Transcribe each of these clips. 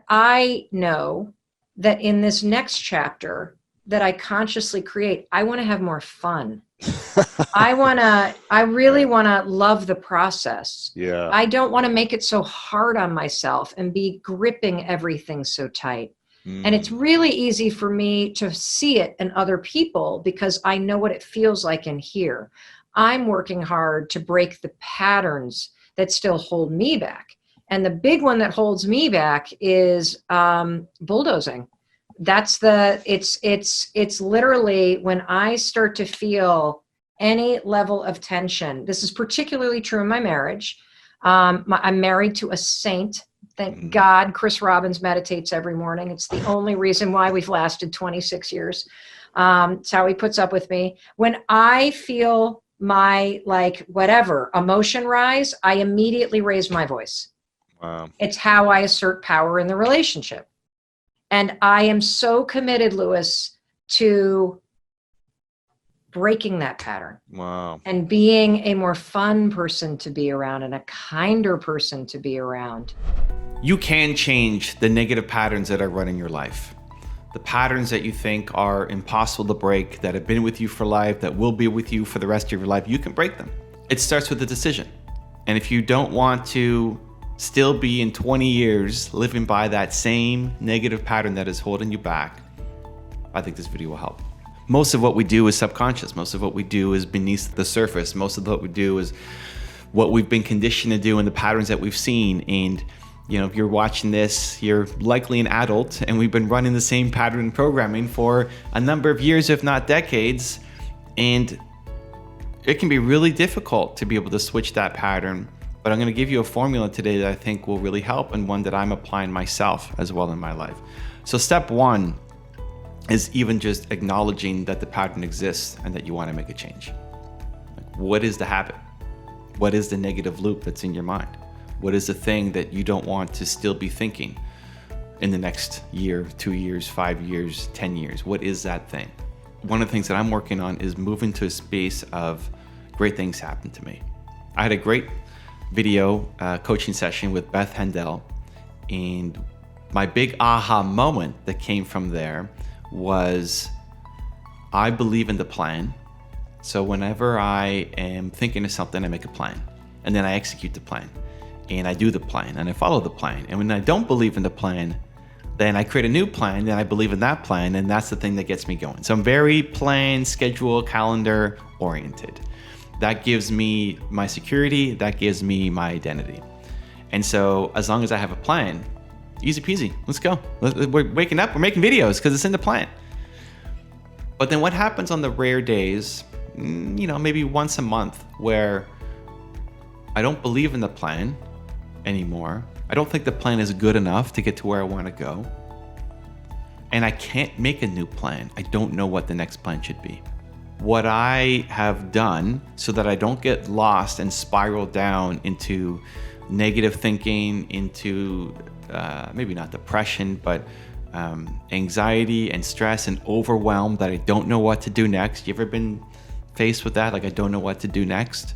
I know that in this next chapter that I consciously create, I want to have more fun. I really want to love the process. Yeah. I don't want to make it so hard on myself and be gripping everything so tight. And it's really easy for me to see it in other people because I know what it feels like in here. I'm working hard to break the patterns that still hold me back. And the big one that holds me back is bulldozing. It's literally when I start to feel any level of tension. This is particularly true in my marriage. I'm married to a saint. Thank God Chris Robbins meditates every morning. It's the only reason why we've lasted 26 years. It's how he puts up with me. When I feel my whatever emotion rise, I immediately raise my voice. Wow. It's how I assert power in the relationship. And I am so committed, Lewis, to breaking that pattern. Wow. And being a more fun person to be around and a kinder person to be around. You can change the negative patterns that are running your life. The patterns that you think are impossible to break, that have been with you for life, that will be with you for the rest of your life, you can break them. It starts with a decision. And if you don't want to still be in 20 years living by that same negative pattern that is holding you back, I think this video will help. Most of what we do is subconscious. Most of what we do is beneath the surface. Most of what we do is what we've been conditioned to do and the patterns that we've seen. And if you're watching this, you're likely an adult, and we've been running the same pattern programming for a number of years, if not decades. And it can be really difficult to be able to switch that pattern. But I'm going to give you a formula today that I think will really help, and one that I'm applying myself as well in my life. So step one is even just acknowledging that the pattern exists and that you want to make a change. What is the habit? What is the negative loop that's in your mind? What is the thing that you don't want to still be thinking in the next year, 2 years, 5 years, 10 years? What is that thing? One of the things that I'm working on is moving to a space of great things happen to me. I had a great video coaching session with Beth Hendel, and my big aha moment that came from there was I believe in the plan. So whenever I am thinking of something, I make a plan, and then I execute the plan, and I do the plan, and I follow the plan. And when I don't believe in the plan, then I create a new plan, then I believe in that plan, and that's the thing that gets me going. So I'm very plan, schedule, calendar oriented. That gives me my security, that gives me my identity. And so as long as I have a plan, easy peasy, let's go. We're waking up, we're making videos because it's in the plan. But then what happens on the rare days, maybe once a month, where I don't believe in the plan anymore. I don't think the plan is good enough to get to where I want to go. And I can't make a new plan. I don't know what the next plan should be. What I have done so that I don't get lost and spiral down into negative thinking, into maybe not depression, but anxiety and stress and overwhelm that I don't know what to do next. You ever been faced with that? Like, I don't know what to do next?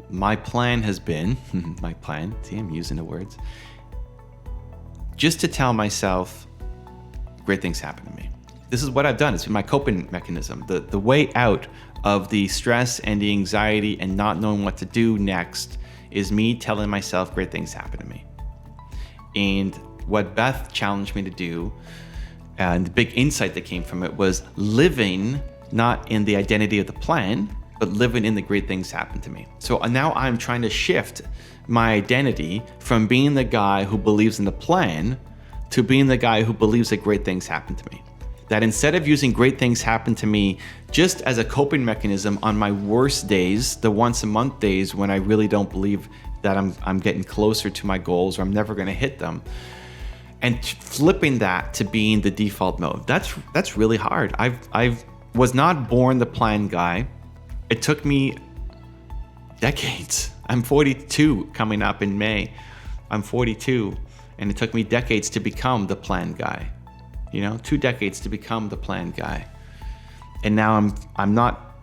My plan has been, see, I'm using the words, just to tell myself great things happen to me. This is what I've done. It's been my coping mechanism. The way out of the stress and the anxiety and not knowing what to do next is me telling myself great things happen to me. And what Beth challenged me to do, and the big insight that came from it, was living not in the identity of the plan, but living in the great things happen to me. So now I'm trying to shift my identity from being the guy who believes in the plan to being the guy who believes that great things happen to me. That instead of using great things happen to me just as a coping mechanism on my worst days, the once a month days when I really don't believe that I'm getting closer to my goals or I'm never going to hit them, and flipping that to being the default mode. That's really hard. I was not born the plan guy. It took me decades. I'm 42 coming up in May. I'm 42, and it took me decades to become the plan guy. 2 decades to become the plan guy. And now I'm not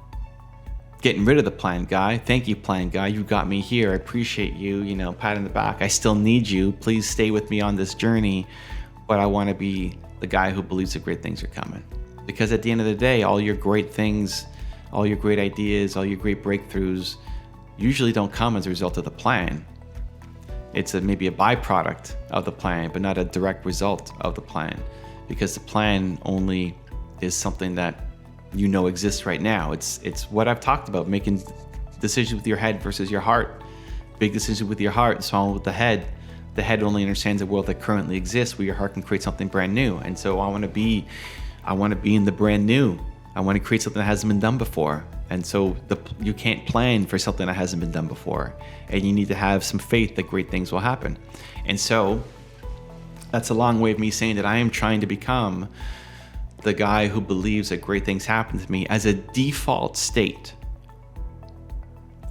getting rid of the plan guy. Thank you, plan guy. You got me here. I appreciate you, pat on the back. I still need you. Please stay with me on this journey. But I want to be the guy who believes that great things are coming. Because at the end of the day, all your great things, all your great ideas, all your great breakthroughs usually don't come as a result of the plan. It's maybe a byproduct of the plan, but not a direct result of the plan. Because the plan only is something that exists right now. It's what I've talked about, making decisions with your head versus your heart. Big decisions with your heart, small with the head. The head only understands the world that currently exists, where your heart can create something brand new. And so I want to be in the brand new. I want to create something that hasn't been done before. And so you can't plan for something that hasn't been done before. And you need to have some faith that great things will happen. And so that's a long way of me saying that I am trying to become the guy who believes that great things happen to me as a default state.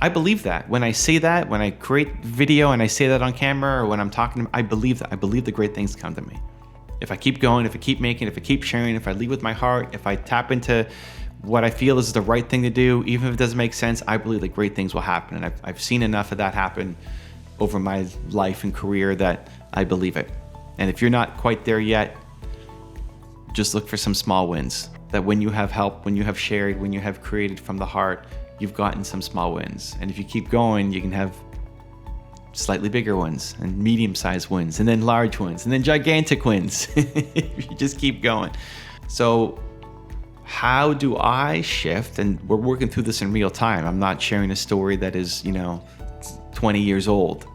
I believe that. When I say that, when I create video and I say that on camera or when I'm talking, I believe that. I believe the great things come to me. If I keep going, if I keep making, if I keep sharing, if I lead with my heart, if I tap into what I feel is the right thing to do, even if it doesn't make sense, I believe that great things will happen. And I've seen enough of that happen over my life and career that I believe it. And if you're not quite there yet, just look for some small wins. That when you have helped, when you have shared, when you have created from the heart, you've gotten some small wins. And if you keep going, you can have slightly bigger wins and medium-sized wins and then large wins and then gigantic wins. You just keep going. So how do I shift? And we're working through this in real time. I'm not sharing a story that is, 20 years old,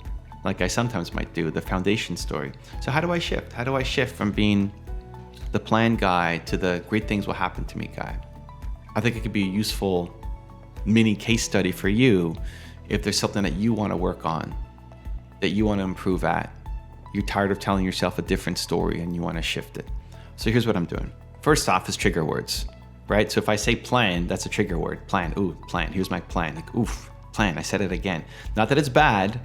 like I sometimes might do, the foundation story. So how do I shift? How do I shift from being the plan guy to the great things will happen to me guy? I think it could be a useful mini case study for you if there's something that you want to work on, that you want to improve at. You're tired of telling yourself a different story and you want to shift it. So here's what I'm doing. First off is trigger words, right? So if I say plan, that's a trigger word. Plan, ooh, plan, here's my plan. Like, oof, plan, I said it again. Not that it's bad,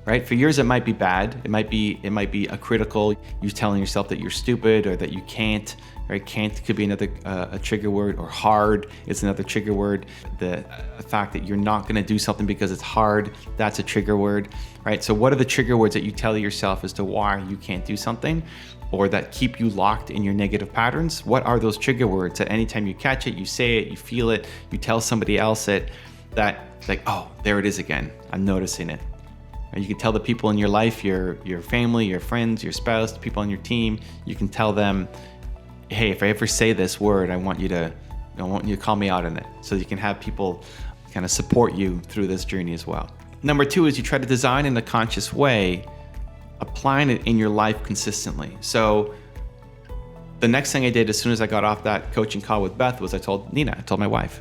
right? For years it might be bad. It might be a critical, you telling yourself that you're stupid or that you can't, right? Can't could be another a trigger word, or hard is another trigger word. The fact that you're not going to do something because it's hard, that's a trigger word, right? So what are the trigger words that you tell yourself as to why you can't do something, or that keep you locked in your negative patterns? What are those trigger words that anytime you catch it, you say it, you feel it, you tell somebody else it, that like, oh, there it is again, I'm noticing it. And you can tell the people in your life, your family, your friends, your spouse, the people on your team, you can tell them, hey, if I ever say this word, I want you to call me out on it. So you can have people kind of support you through this journey as well. Number 2 is you try to design in a conscious way, applying it in your life consistently. So the next thing I did as soon as I got off that coaching call with Beth was I told my wife,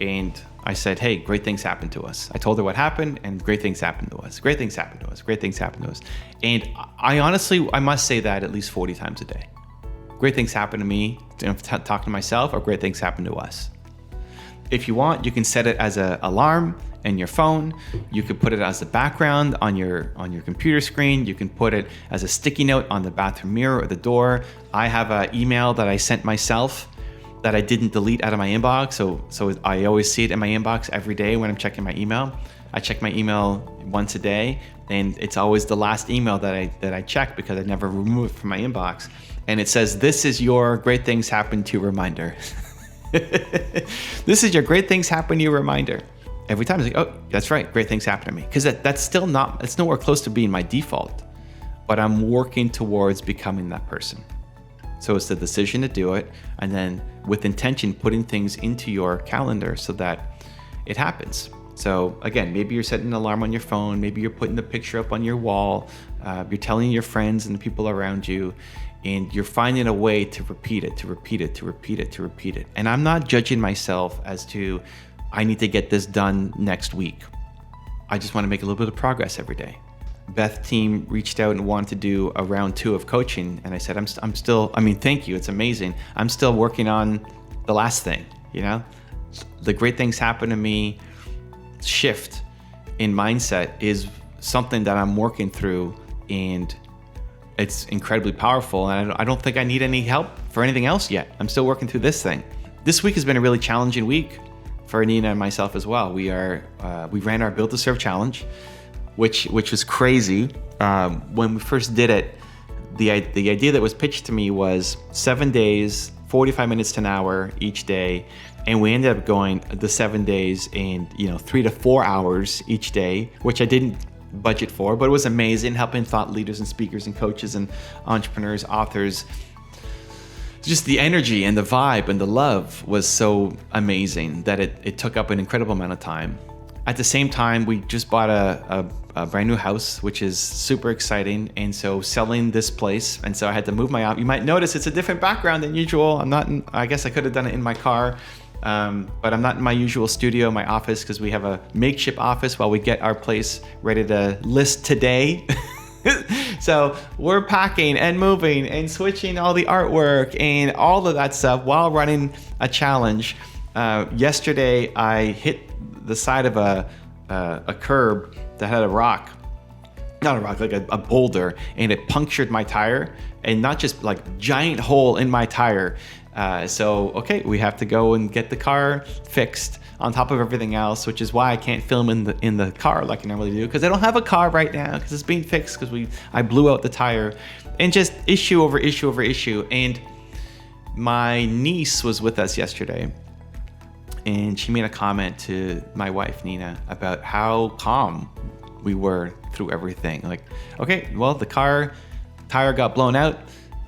and I said, hey, great things happen to us. I told her what happened, and great things happened to us. Great things happen to us. Great things happen to us. And I must say that at least 40 times a day. Great things happen to me, talking to myself, or great things happen to us. If you want, you can set it as an alarm in your phone. You could put it as the background on your computer screen. You can put it as a sticky note on the bathroom mirror or the door. I have an email that I sent myself that I didn't delete out of my inbox. So I always see it in my inbox every day when I'm checking my email. I check my email once a day, and it's always the last email that I check because I never remove it from my inbox. And it says, this is your great things happen to you reminder. This is your great things happen to you reminder. Every time it's like, oh, that's right, great things happen to me. Because that's still it's nowhere close to being my default, but I'm working towards becoming that person. So it's the decision to do it, and then with intention, putting things into your calendar so that it happens. So again, maybe you're setting an alarm on your phone, maybe you're putting the picture up on your wall, you're telling your friends and the people around you, and you're finding a way to repeat it. And I'm not judging myself as to, I need to get this done next week. I just want to make a little bit of progress every day. Beth team reached out and wanted to do a round 2 of coaching. And I said, I'm still, thank you. It's amazing. I'm still working on the last thing, the great things happen to me shift in mindset is something that I'm working through, and it's incredibly powerful. And I don't think I need any help for anything else yet. I'm still working through this thing. This week has been a really challenging week. for Nina and myself as well. We ran our Build to Serve challenge, which was crazy. When we first did it, the idea that was pitched to me was 7 days, 45 minutes to an hour each day. And we ended up going the 7 days in, 3 to 4 hours each day, which I didn't budget for, but it was amazing, helping thought leaders and speakers and coaches and entrepreneurs, authors. Just the energy and the vibe and the love was so amazing that it took up an incredible amount of time. At the same time, we just bought a brand new house, which is super exciting. And so selling this place, and so I had to move my office. You might notice it's a different background than usual. I guess I could have done it in my car, but I'm not in my usual studio, my office, because we have a makeshift office while we get our place ready to list today. So we're packing and moving and switching all the artwork and all of that stuff while running a challenge. Yesterday, I hit the side of a curb that had a boulder, and it punctured my tire, and not just like giant hole in my tire. So we have to go and get the car fixed on top of everything else, which is why I can't film in the car like I normally do, because I don't have a car right now because it's being fixed because I blew out the tire, and just issue over issue over issue. And my niece was with us yesterday, and she made a comment to my wife, Nina, about how calm we were through everything. Like, okay, well, the car tire got blown out.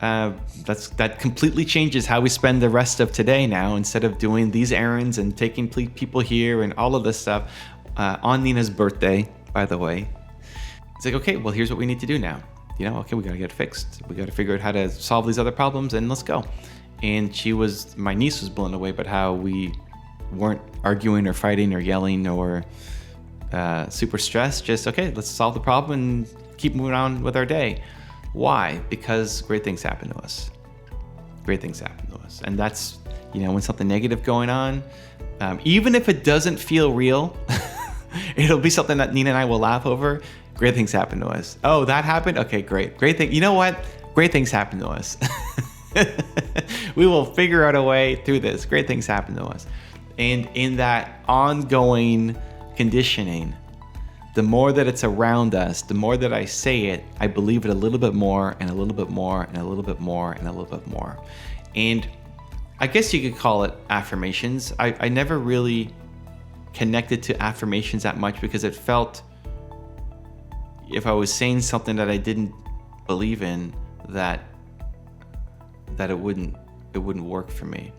That completely changes how we spend the rest of today now. Instead of doing these errands and taking people here and all of this stuff on Nina's birthday, by the way, it's like, okay, well, here's what we need to do now. Okay, we got to get it fixed. We got to figure out how to solve these other problems, and let's go. And my niece was blown away by how we weren't arguing or fighting or yelling or super stressed. Just, okay, let's solve the problem and keep moving on with our day. Why? Because great things happen to us. Great things happen to us. And that's, when something negative going on, even if it doesn't feel real, it'll be something that Nina and I will laugh over. Great things happen to us. Oh, that happened? Okay, great. Great thing. You know what? Great things happen to us. We will figure out a way through this. Great things happen to us. And in that ongoing conditioning, the more that it's around us, the more that I say it, I believe it a little bit more and a little bit more and a little bit more and a little bit more. And I guess you could call it affirmations. I never really connected to affirmations that much, because it felt, if I was saying something that I didn't believe in, that it wouldn't work for me.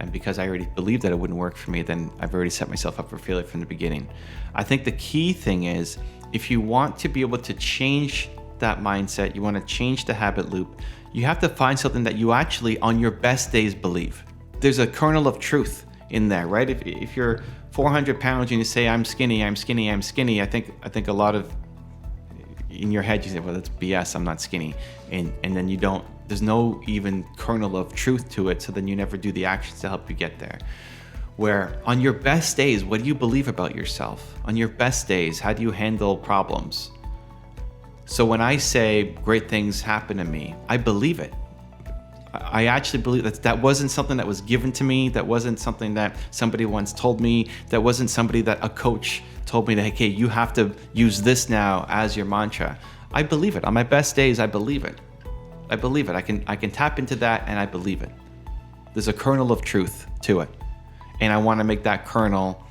And because I already believed that it wouldn't work for me, then I've already set myself up for failure from the beginning. I think the key thing is, if you want to be able to change that mindset, you want to change the habit loop, you have to find something that you actually, on your best days, believe. There's a kernel of truth in there, right? If you're 400 pounds and you say, I'm skinny, I'm skinny, I'm skinny, I think a lot of, in your head, you say, well, that's BS, I'm not skinny. And then there's no even kernel of truth to it, so then you never do the actions to help you get there. Where on your best days, what do you believe about yourself? On your best days, how do you handle problems? So when I say great things happen to me, I believe it. I actually believe that wasn't something that was given to me. That wasn't something that somebody once told me. That wasn't somebody that a coach told me that, hey, you have to use this now as your mantra. I believe it. On my best days, I believe it. I believe it. I can tap into that, and I believe it. There's a kernel of truth to it. And I want to make that kernel,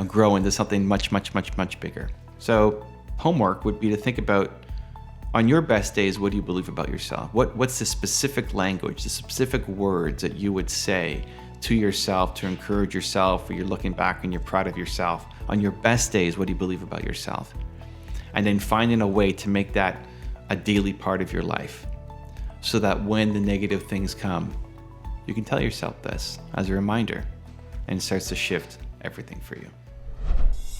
grow into something much, much, much, much bigger. So homework would be to think about, on your best days, what do you believe about yourself? What's the specific language, the specific words that you would say to yourself to encourage yourself, or you're looking back and you're proud of yourself? On your best days, what do you believe about yourself? And then finding a way to make that a daily part of your life, so that when the negative things come, you can tell yourself this as a reminder, and it starts to shift everything for you.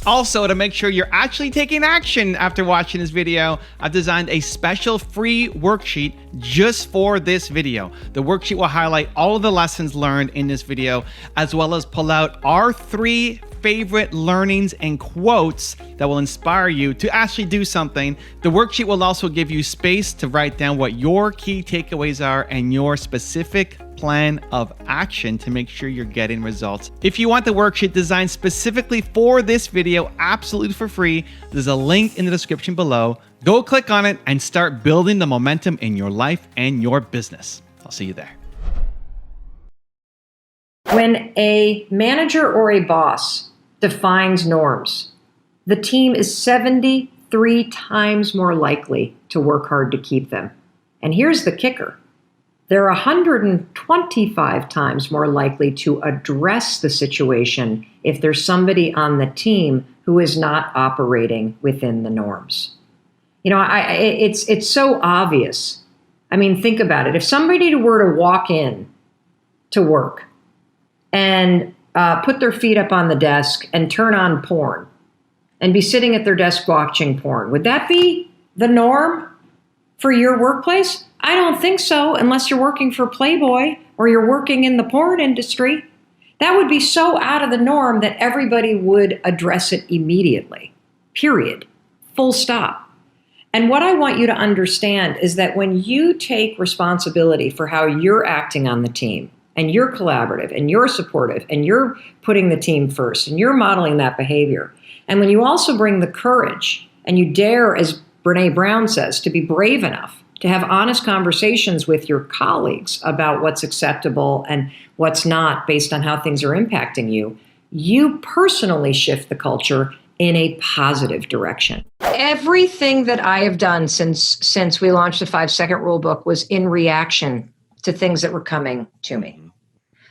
Also, to make sure you're actually taking action after watching this video, I've designed a special free worksheet just for this video. The worksheet will highlight all of the lessons learned in this video, as well as pull out our 3 favorite learnings and quotes that will inspire you to actually do something. The worksheet will also give you space to write down what your key takeaways are and your specific plan of action to make sure you're getting results. If you want the worksheet designed specifically for this video, absolutely for free, there's a link in the description below. Go click on it and start building the momentum in your life and your business. I'll see you there. When a manager or a boss defines norms, the team is 73 times more likely to work hard to keep them. And here's the kicker. They're 125 times more likely to address the situation if there's somebody on the team who is not operating within the norms. You know, it's so obvious. I mean, think about it. If somebody were to walk in to work and put their feet up on the desk and turn on porn and be sitting at their desk watching porn, would that be the norm for your workplace? I don't think so, unless you're working for Playboy or you're working in the porn industry. That would be so out of the norm that everybody would address it immediately, period, full stop. And what I want you to understand is that when you take responsibility for how you're acting on the team, and you're collaborative, and you're supportive, and you're putting the team first, and you're modeling that behavior, and when you also bring the courage, and you dare, as Brené Brown says, to be brave enough to have honest conversations with your colleagues about what's acceptable and what's not based on how things are impacting you, you personally shift the culture in a positive direction. Everything that I have done since we launched the 5-Second Rule book was in reaction to things that were coming to me.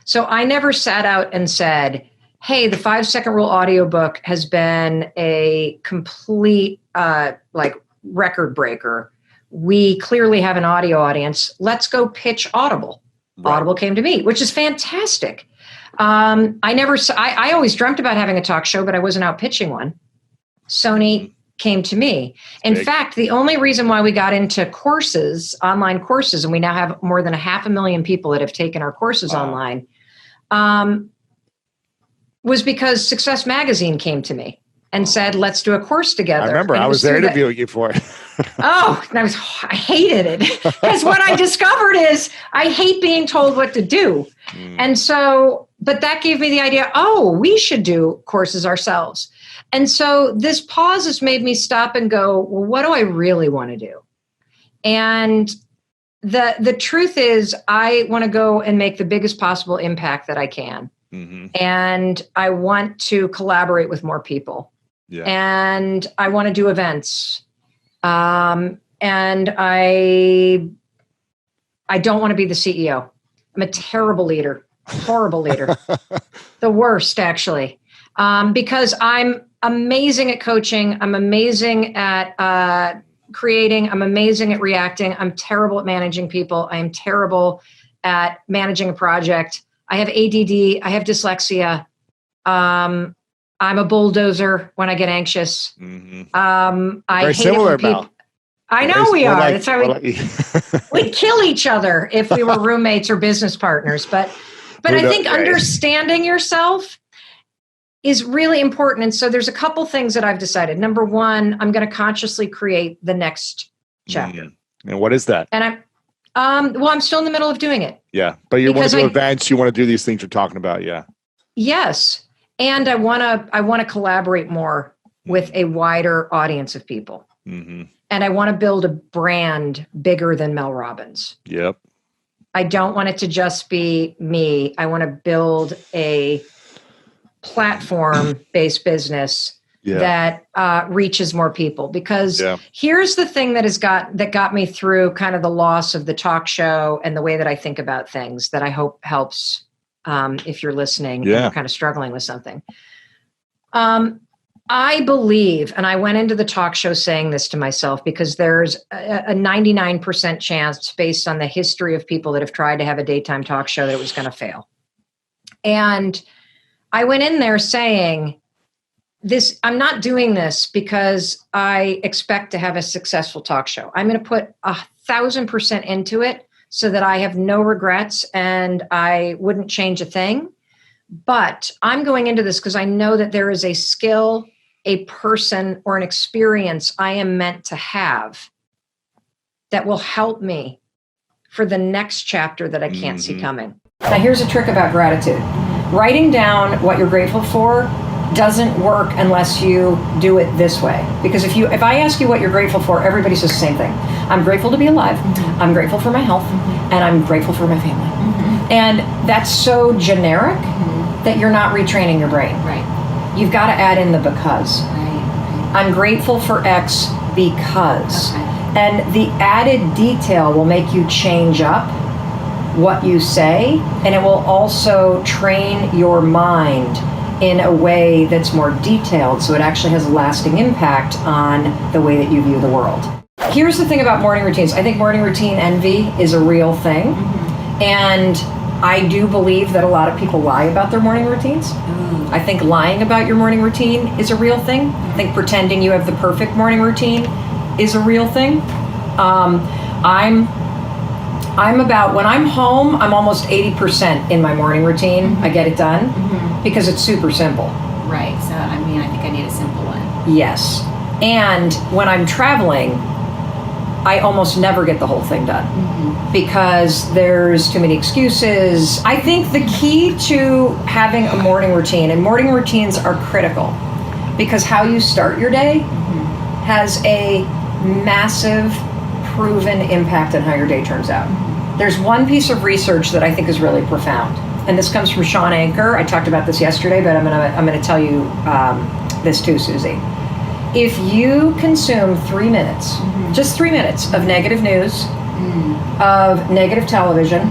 So I never sat out and said, hey, the 5-Second Rule audiobook has been a complete record breaker. We clearly have an audio audience. Let's go pitch Audible. Right. Audible came to me, which is fantastic. I always dreamt about having a talk show, but I wasn't out pitching one. Sony came to me. In fact, the only reason why we got into courses, online courses, and we now have more than 500,000 people that have taken our courses online, was because Success Magazine came to me and said, let's do a course together. I remember I was there interviewing you for it. I hated it. Because what I discovered is I hate being told what to do. And so, but that gave me the idea, we should do courses ourselves. And so this pause has made me stop and go, well, what do I really want to do? And the truth is, I want to go and make the biggest possible impact that I can. Mm-hmm. And I want to collaborate with more people. Yeah. And I want to do events. And I don't want to be the CEO. I'm a terrible leader, horrible leader, the worst actually, because I'm amazing at coaching. I'm amazing at creating. I'm amazing at reacting. I'm terrible at managing people. I am terrible at managing a project. I have ADD. I have dyslexia. I'm a bulldozer when I get anxious. Mm-hmm. I Very hate similar, it when people. Mel. I know we are. That's how we'd kill each other if we were roommates or business partners. But I think understanding yourself is really important. And so there's a couple things that I've decided. Number one, I'm going to consciously create the next chapter. And what is that? And I'm still in the middle of doing it. Yeah, but you want to do events. You want to do these things you're talking about. Yeah. Yes. And I want to collaborate more with a wider audience of people. Mm-hmm. And I want to build a brand bigger than Mel Robbins. Yep. I don't want it to just be me. I want to build a platform-based business that reaches more people. Because here's the thing that got me through kind of the loss of the talk show and the way that I think about things that I hope helps if you're listening and you're kind of struggling with something. I believe, and I went into the talk show saying this to myself, because there's a 99% chance based on the history of people that have tried to have a daytime talk show that it was going to fail. And I went in there saying, I'm not doing this because I expect to have a successful talk show. I'm going to put 1,000% into it so that I have no regrets and I wouldn't change a thing. But I'm going into this because I know that there is a skill, a person, or an experience I am meant to have that will help me for the next chapter that I can't see coming. Now, here's a trick about gratitude. Writing down what you're grateful for doesn't work unless you do it this way. Because if I ask you what you're grateful for, everybody says the same thing. I'm grateful to be alive. I'm grateful for my health. And I'm grateful for my family. And that's so generic that you're not retraining your brain. Right. You've got to add in the because. Right. I'm grateful for X because. Okay. And the added detail will make you change up what you say, and it will also train your mind in a way that's more detailed, so it actually has a lasting impact on the way that you view the world. Here's the thing about morning routines. I think morning routine envy is a real thing, and I do believe that a lot of people lie about their morning routines. I think lying about your morning routine is a real thing. I think pretending you have the perfect morning routine is a real thing. I'm about, when I'm home, I'm almost 80% in my morning routine. I get it done because it's super simple. Right. So, I think I need a simple one. Yes. And when I'm traveling, I almost never get the whole thing done because there's too many excuses. I think the key to having a morning routine, and morning routines are critical because how you start your day has a massive proven impact on how your day turns out. There's one piece of research that I think is really profound, and this comes from Sean Anker. I talked about this yesterday, but I'm gonna tell you this too, Susie. If you consume 3 minutes, just 3 minutes of negative news, of negative television,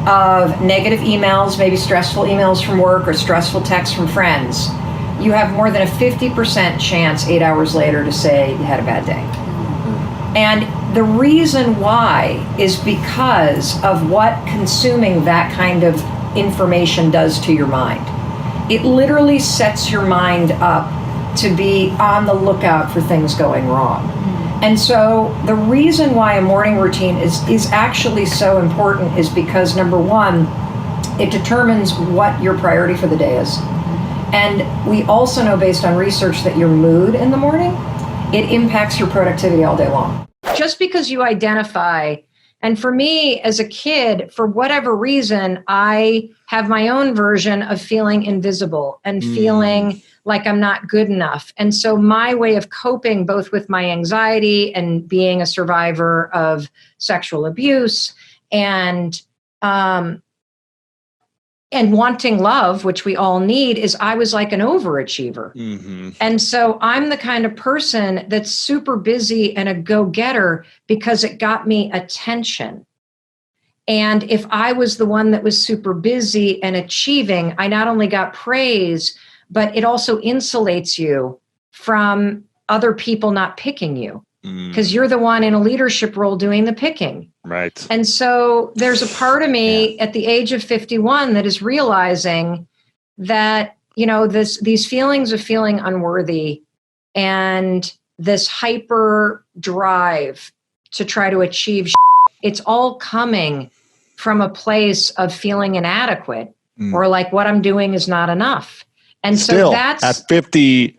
of negative emails, maybe stressful emails from work or stressful texts from friends, you have more than a 50% chance 8 hours later to say you had a bad day. And the reason why is because of what consuming that kind of information does to your mind. It literally sets your mind up to be on the lookout for things going wrong. And so the reason why a morning routine is actually so important is because, number one, it determines what your priority for the day is. And we also know, based on research, that your mood in the morning, it impacts your productivity all day long. Just because you identify, and for me as a kid, for whatever reason, I have my own version of feeling invisible and feeling like I'm not good enough. And so my way of coping, both with my anxiety and being a survivor of sexual abuse and wanting love, which we all need, is I was like an overachiever. And so I'm the kind of person that's super busy and a go-getter because it got me attention. And if I was the one that was super busy and achieving, I not only got praise, but it also insulates you from other people not picking you because you're the one in a leadership role doing the picking. Right. And so there's a part of me at the age of 51 that is realizing that, these feelings of feeling unworthy and this hyper drive to try to achieve, it's all coming from a place of feeling inadequate or like what I'm doing is not enough. And still, so that's at 50,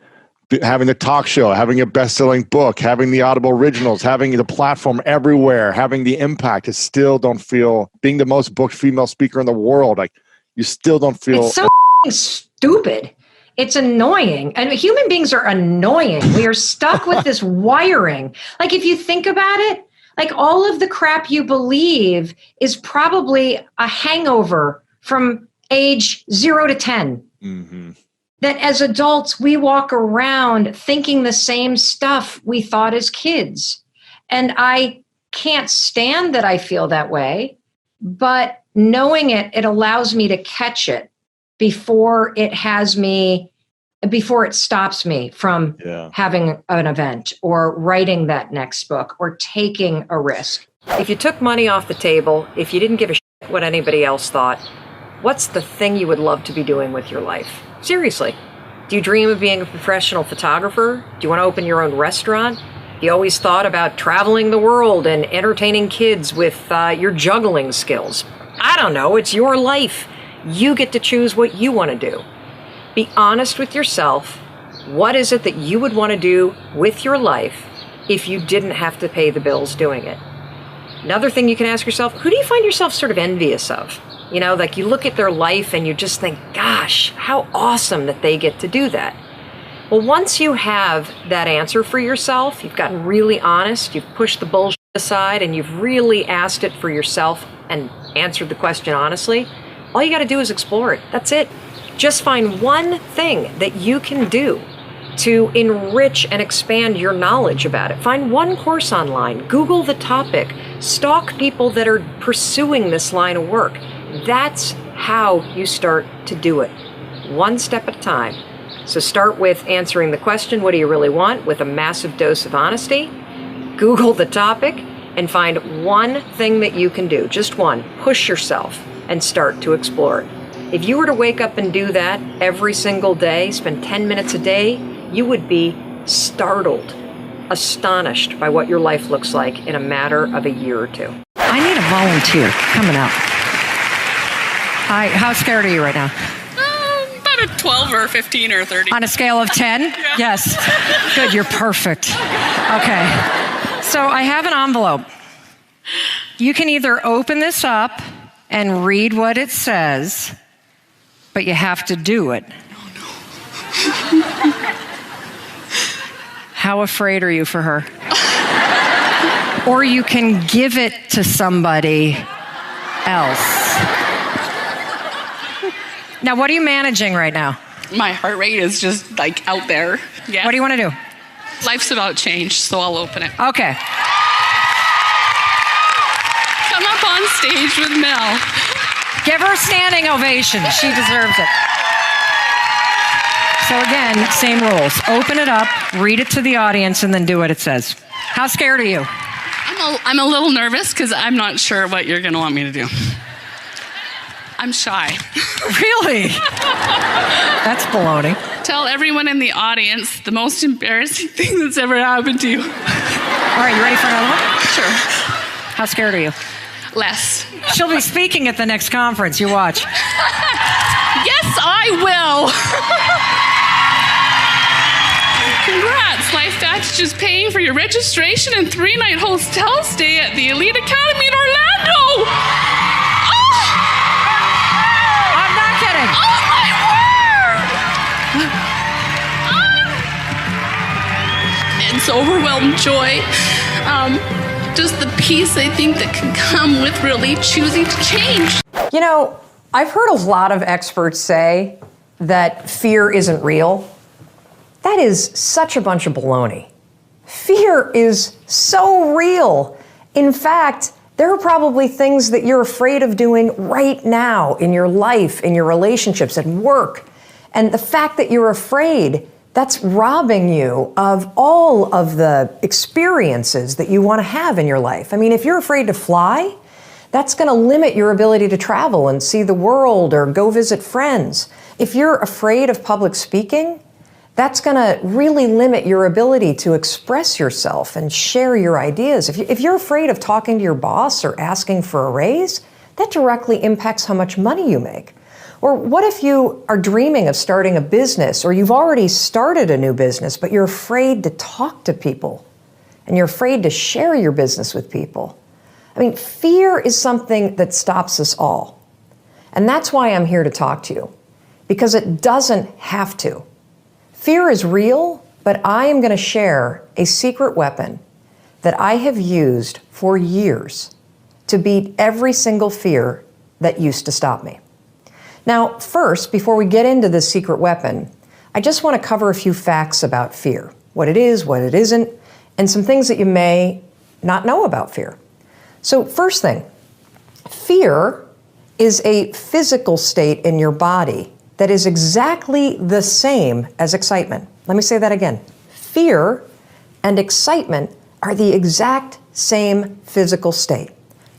having the talk show, having a best-selling book, having the Audible originals, having the platform everywhere, having the impact, it still don't feel, being the most booked female speaker in the world, like you still don't feel. It's so stupid. It's annoying. And human beings are annoying. We are stuck with this wiring. Like if you think about it, like all of the crap you believe is probably a hangover from age 0 to 10. That as adults, we walk around thinking the same stuff we thought as kids. And I can't stand that I feel that way, but knowing it allows me to catch it before it stops me from having an event or writing that next book or taking a risk. If you took money off the table, if you didn't give a shit what anybody else thought, what's the thing you would love to be doing with your life? Seriously. Do you dream of being a professional photographer? Do you want to open your own restaurant? You always thought about traveling the world and entertaining kids with your juggling skills. I don't know. It's your life. You get to choose what you want to do. Be honest with yourself. What is it that you would want to do with your life if you didn't have to pay the bills doing it? Another thing you can ask yourself, who do you find yourself sort of envious of? You know, like you look at their life and you just think, gosh, how awesome that they get to do that. Well, once you have that answer for yourself, you've gotten really honest, you've pushed the bullshit aside, and you've really asked it for yourself and answered the question honestly, all you got to do is explore it. That's it. Just find one thing that you can do to enrich and expand your knowledge about it. Find one course online, Google the topic, stalk people that are pursuing this line of work. That's how you start to do it, one step at a time. So start with answering the question, what do you really want, with a massive dose of honesty. Google the topic and find one thing that you can do, just one. Push yourself and start to explore it. If you were to wake up and do that every single day, spend 10 minutes a day, you would be startled, astonished by what your life looks like in a matter of a year or two. I need a volunteer coming up. Hi, how scared are you right now? About a 12 or 15 or 30. On a scale of 10? Yeah. Yes. Good, you're perfect. Okay. So I have an envelope. You can either open this up and read what it says, but you have to do it. How afraid are you for her? Or you can give it to somebody else. Now, what are you managing right now? My heart rate is just like out there. Yeah. What do you want to do? Life's about change, so I'll open it. Okay. Come up on stage with Mel. Give her a standing ovation. She deserves it. So again, same rules. Open it up, read it to the audience, and then do what it says. How scared are you? I'm a little nervous because I'm not sure what you're going to want me to do. I'm shy. Really? That's baloney. Tell everyone in the audience the most embarrassing thing that's ever happened to you. All right, you ready for another one? Sure. How scared are you? Less. She'll be speaking at the next conference. You watch. Yes, I will. Congrats. Life That's just paying for your registration and 3-night hotel stay at the Elite Academy in Orlando. Oh my word! It's overwhelmed joy. Just the peace I think that can come with really choosing to change. You know, I've heard a lot of experts say that fear isn't real. That is such a bunch of baloney. Fear is so real. In fact, there are probably things that you're afraid of doing right now in your life, in your relationships, at work. And the fact that you're afraid, that's robbing you of all of the experiences that you want to have in your life. I mean, if you're afraid to fly, that's going to limit your ability to travel and see the world or go visit friends. If you're afraid of public speaking, that's going to really limit your ability to express yourself and share your ideas. If you're afraid of talking to your boss or asking for a raise, that directly impacts how much money you make. Or what if you are dreaming of starting a business, or you've already started a new business, but you're afraid to talk to people and you're afraid to share your business with people? I mean, fear is something that stops us all. And that's why I'm here to talk to you, because it doesn't have to. Fear is real, but I am going to share a secret weapon that I have used for years to beat every single fear that used to stop me. Now, first, before we get into this secret weapon, I just want to cover a few facts about fear, what it is, what it isn't, and some things that you may not know about fear. So first thing, fear is a physical state in your body that is exactly the same as excitement. Let me say that again. Fear and excitement are the exact same physical state.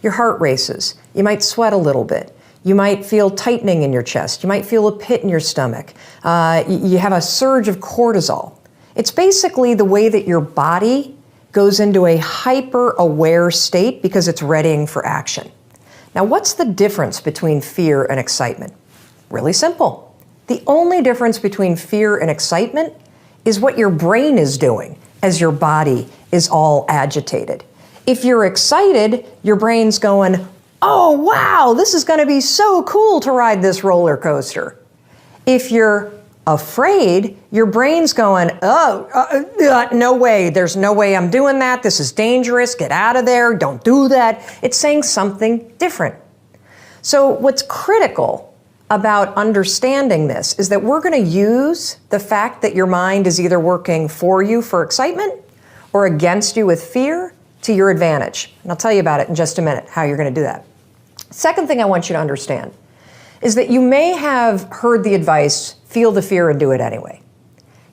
Your heart races. You might sweat a little bit. You might feel tightening in your chest. You might feel a pit in your stomach. You have a surge of cortisol. It's basically the way that your body goes into a hyper-aware state because it's readying for action. Now, what's the difference between fear and excitement? Really simple. The only difference between fear and excitement is what your brain is doing as your body is all agitated. If you're excited, your brain's going, oh, wow, this is going to be so cool to ride this roller coaster. If you're afraid, your brain's going, no way, there's no way I'm doing that. This is dangerous. Get out of there. Don't do that. It's saying something different. So what's critical about understanding this is that we're going to use the fact that your mind is either working for you for excitement or against you with fear to your advantage. And I'll tell you about it in just a minute, how you're going to do that. Second thing I want you to understand is that you may have heard the advice, feel the fear and do it anyway.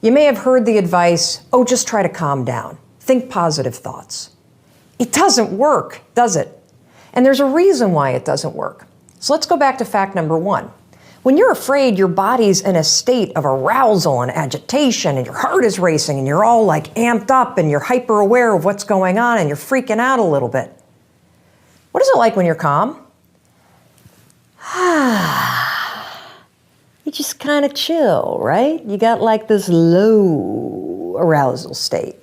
You may have heard the advice, oh, just try to calm down. Think positive thoughts. It doesn't work, does it? And there's a reason why it doesn't work. So let's go back to fact number one. When you're afraid, your body's in a state of arousal and agitation, and your heart is racing, and you're all like amped up, and you're hyper aware of what's going on, and you're freaking out a little bit. What is it like when you're calm? You just kind of chill, right? You got like this low arousal state.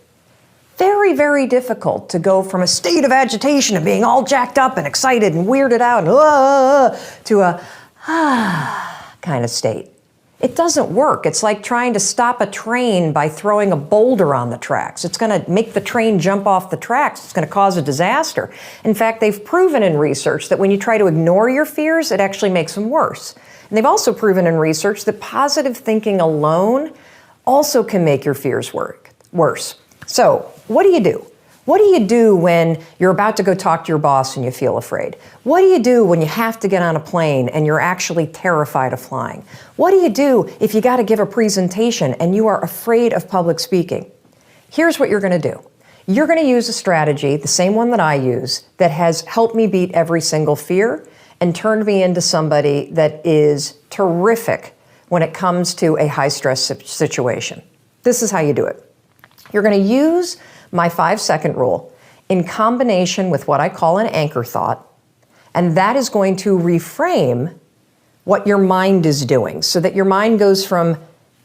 Very, very difficult to go from a state of agitation and being all jacked up and excited and weirded out and to a kind of state. It doesn't work. It's like trying to stop a train by throwing a boulder on the tracks. It's going to make the train jump off the tracks. It's going to cause a disaster. In fact, they've proven in research that when you try to ignore your fears, it actually makes them worse. And they've also proven in research that positive thinking alone also can make your fears worse. So, what do you do? What do you do when you're about to go talk to your boss and you feel afraid? What do you do when you have to get on a plane and you're actually terrified of flying? What do you do if you got to give a presentation and you are afraid of public speaking? Here's what you're going to do. You're going to use a strategy, the same one that I use, that has helped me beat every single fear and turned me into somebody that is terrific when it comes to a high-stress situation. This is how you do it. You're going to use my 5-second rule in combination with what I call an anchor thought, and that is going to reframe what your mind is doing so that your mind goes from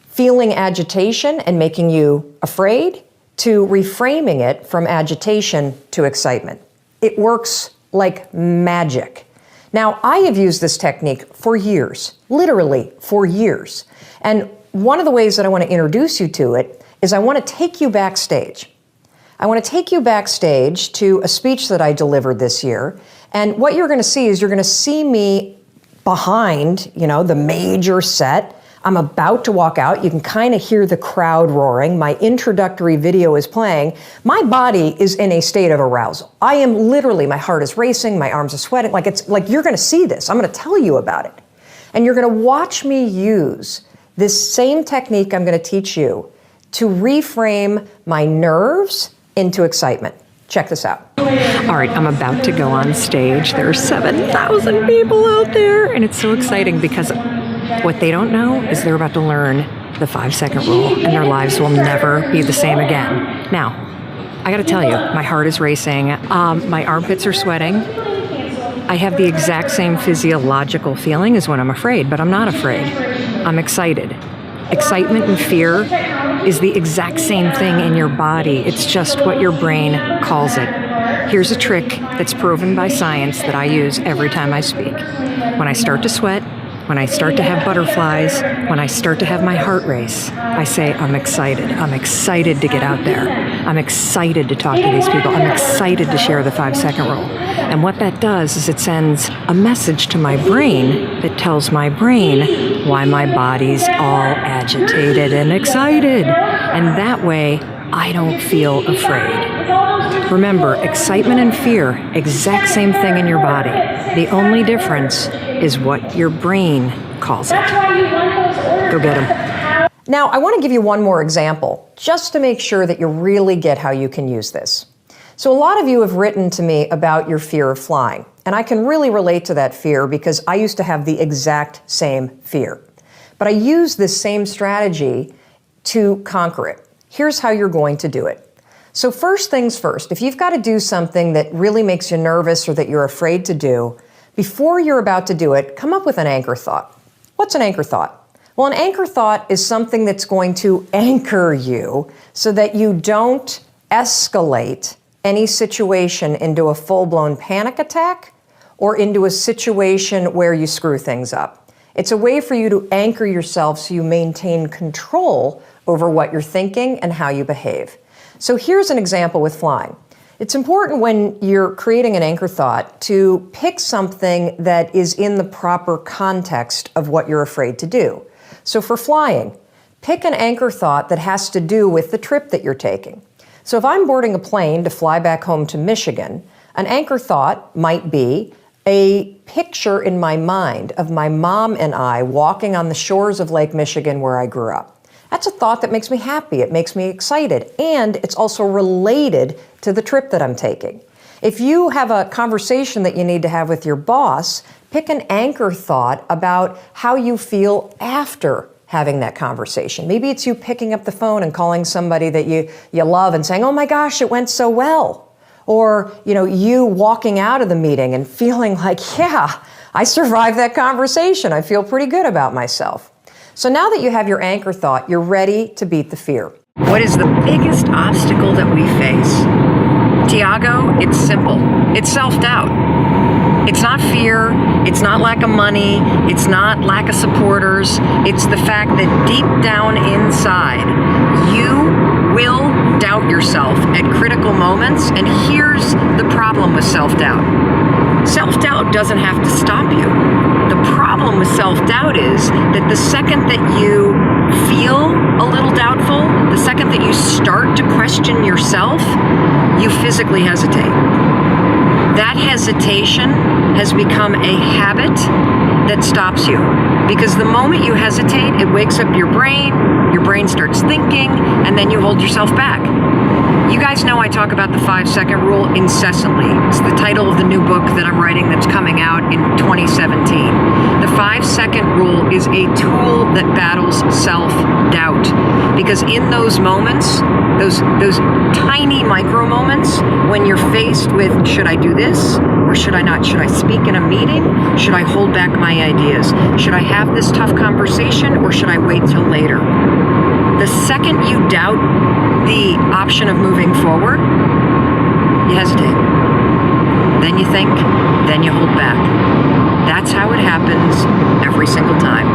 feeling agitation and making you afraid to reframing it from agitation to excitement. It works like magic. Now, I have used this technique for years, literally for years. And one of the ways that I want to introduce you to it is I want to take you backstage. I want to take you backstage to a speech that I delivered this year. And what you're going to see is you're going to see me behind, the major set. I'm about to walk out. You can kind of hear the crowd roaring. My introductory video is playing. My body is in a state of arousal. I am literally, my heart is racing, my arms are sweating. It's like you're going to see this. I'm going to tell you about it. And you're going to watch me use this same technique I'm going to teach you to reframe my nerves into excitement. Check this out. All right, I'm about to go on stage. There are 7,000 people out there, and it's so exciting because what they don't know is they're about to learn the 5-second rule, and their lives will never be the same again. Now, I got to tell you, my heart is racing. My armpits are sweating. I have the exact same physiological feeling as when I'm afraid, but I'm not afraid. I'm excited. Excitement and fear is the exact same thing in your body. It's just what your brain calls it. Here's a trick that's proven by science that I use every time I speak. When I start to sweat, when I start to have butterflies, when I start to have my heart race, I say, I'm excited. I'm excited to get out there. I'm excited to talk to these people. I'm excited to share the 5-second rule. And what that does is it sends a message to my brain that tells my brain why my body's all agitated and excited. And that way, I don't feel afraid. Remember, excitement and fear, exact same thing in your body. The only difference is what your brain calls it. Go get them. Now, I want to give you one more example, just to make sure that you really get how you can use this. So a lot of you have written to me about your fear of flying, and I can really relate to that fear because I used to have the exact same fear. But I use this same strategy to conquer it. Here's how you're going to do it. So first things first, if you've got to do something that really makes you nervous or that you're afraid to do, before you're about to do it, come up with an anchor thought. What's an anchor thought? Well, an anchor thought is something that's going to anchor you so that you don't escalate any situation into a full-blown panic attack or into a situation where you screw things up. It's a way for you to anchor yourself so you maintain control over what you're thinking and how you behave. So here's an example with flying. It's important when you're creating an anchor thought to pick something that is in the proper context of what you're afraid to do. So for flying, pick an anchor thought that has to do with the trip that you're taking. So if I'm boarding a plane to fly back home to Michigan, an anchor thought might be a picture in my mind of my mom and I walking on the shores of Lake Michigan where I grew up. That's a thought that makes me happy, it makes me excited, and it's also related to the trip that I'm taking. If you have a conversation that you need to have with your boss, pick an anchor thought about how you feel after having that conversation. Maybe it's you picking up the phone and calling somebody that you love and saying, "Oh my gosh, it went so well." Or, you walking out of the meeting and feeling like, "Yeah, I survived that conversation. I feel pretty good about myself." So now that you have your anchor thought, you're ready to beat the fear. What is the biggest obstacle that we face? Tiago, it's simple. It's self-doubt. It's not fear, it's not lack of money, it's not lack of supporters. It's the fact that deep down inside, you will doubt yourself at critical moments. And here's the problem with self-doubt. Self-doubt doesn't have to stop you. The problem with self-doubt is that the second that you feel a little doubtful, the second that you start to question yourself, you physically hesitate. That hesitation has become a habit that stops you. Because the moment you hesitate, it wakes up your brain starts thinking, and then you hold yourself back. You guys know I talk about the 5-second rule incessantly. It's the title of the new book that I'm writing that's coming out in 2017. The 5-second rule is a tool that battles self-doubt. Because in those moments, those tiny micro moments, when you're faced with, should I do this or should I not? Should I speak in a meeting? Should I hold back my ideas? Should I have this tough conversation or should I wait till later? The second you doubt the option of moving forward, you hesitate. Then you think, then you hold back. That's how it happens every single time.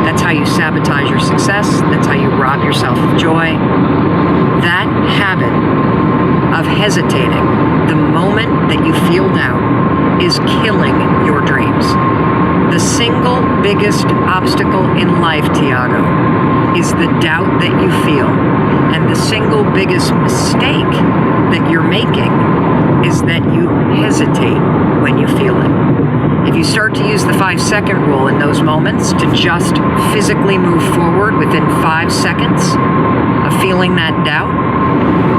That's how you sabotage your success. That's how you rob yourself of joy. That habit of hesitating the moment that you feel doubt is killing your dreams. The single biggest obstacle in life, Tiago, is the doubt that you feel. And the single biggest mistake that you're making is that you hesitate when you feel it. If you start to use the 5-second rule in those moments to just physically move forward within 5 seconds of feeling that doubt,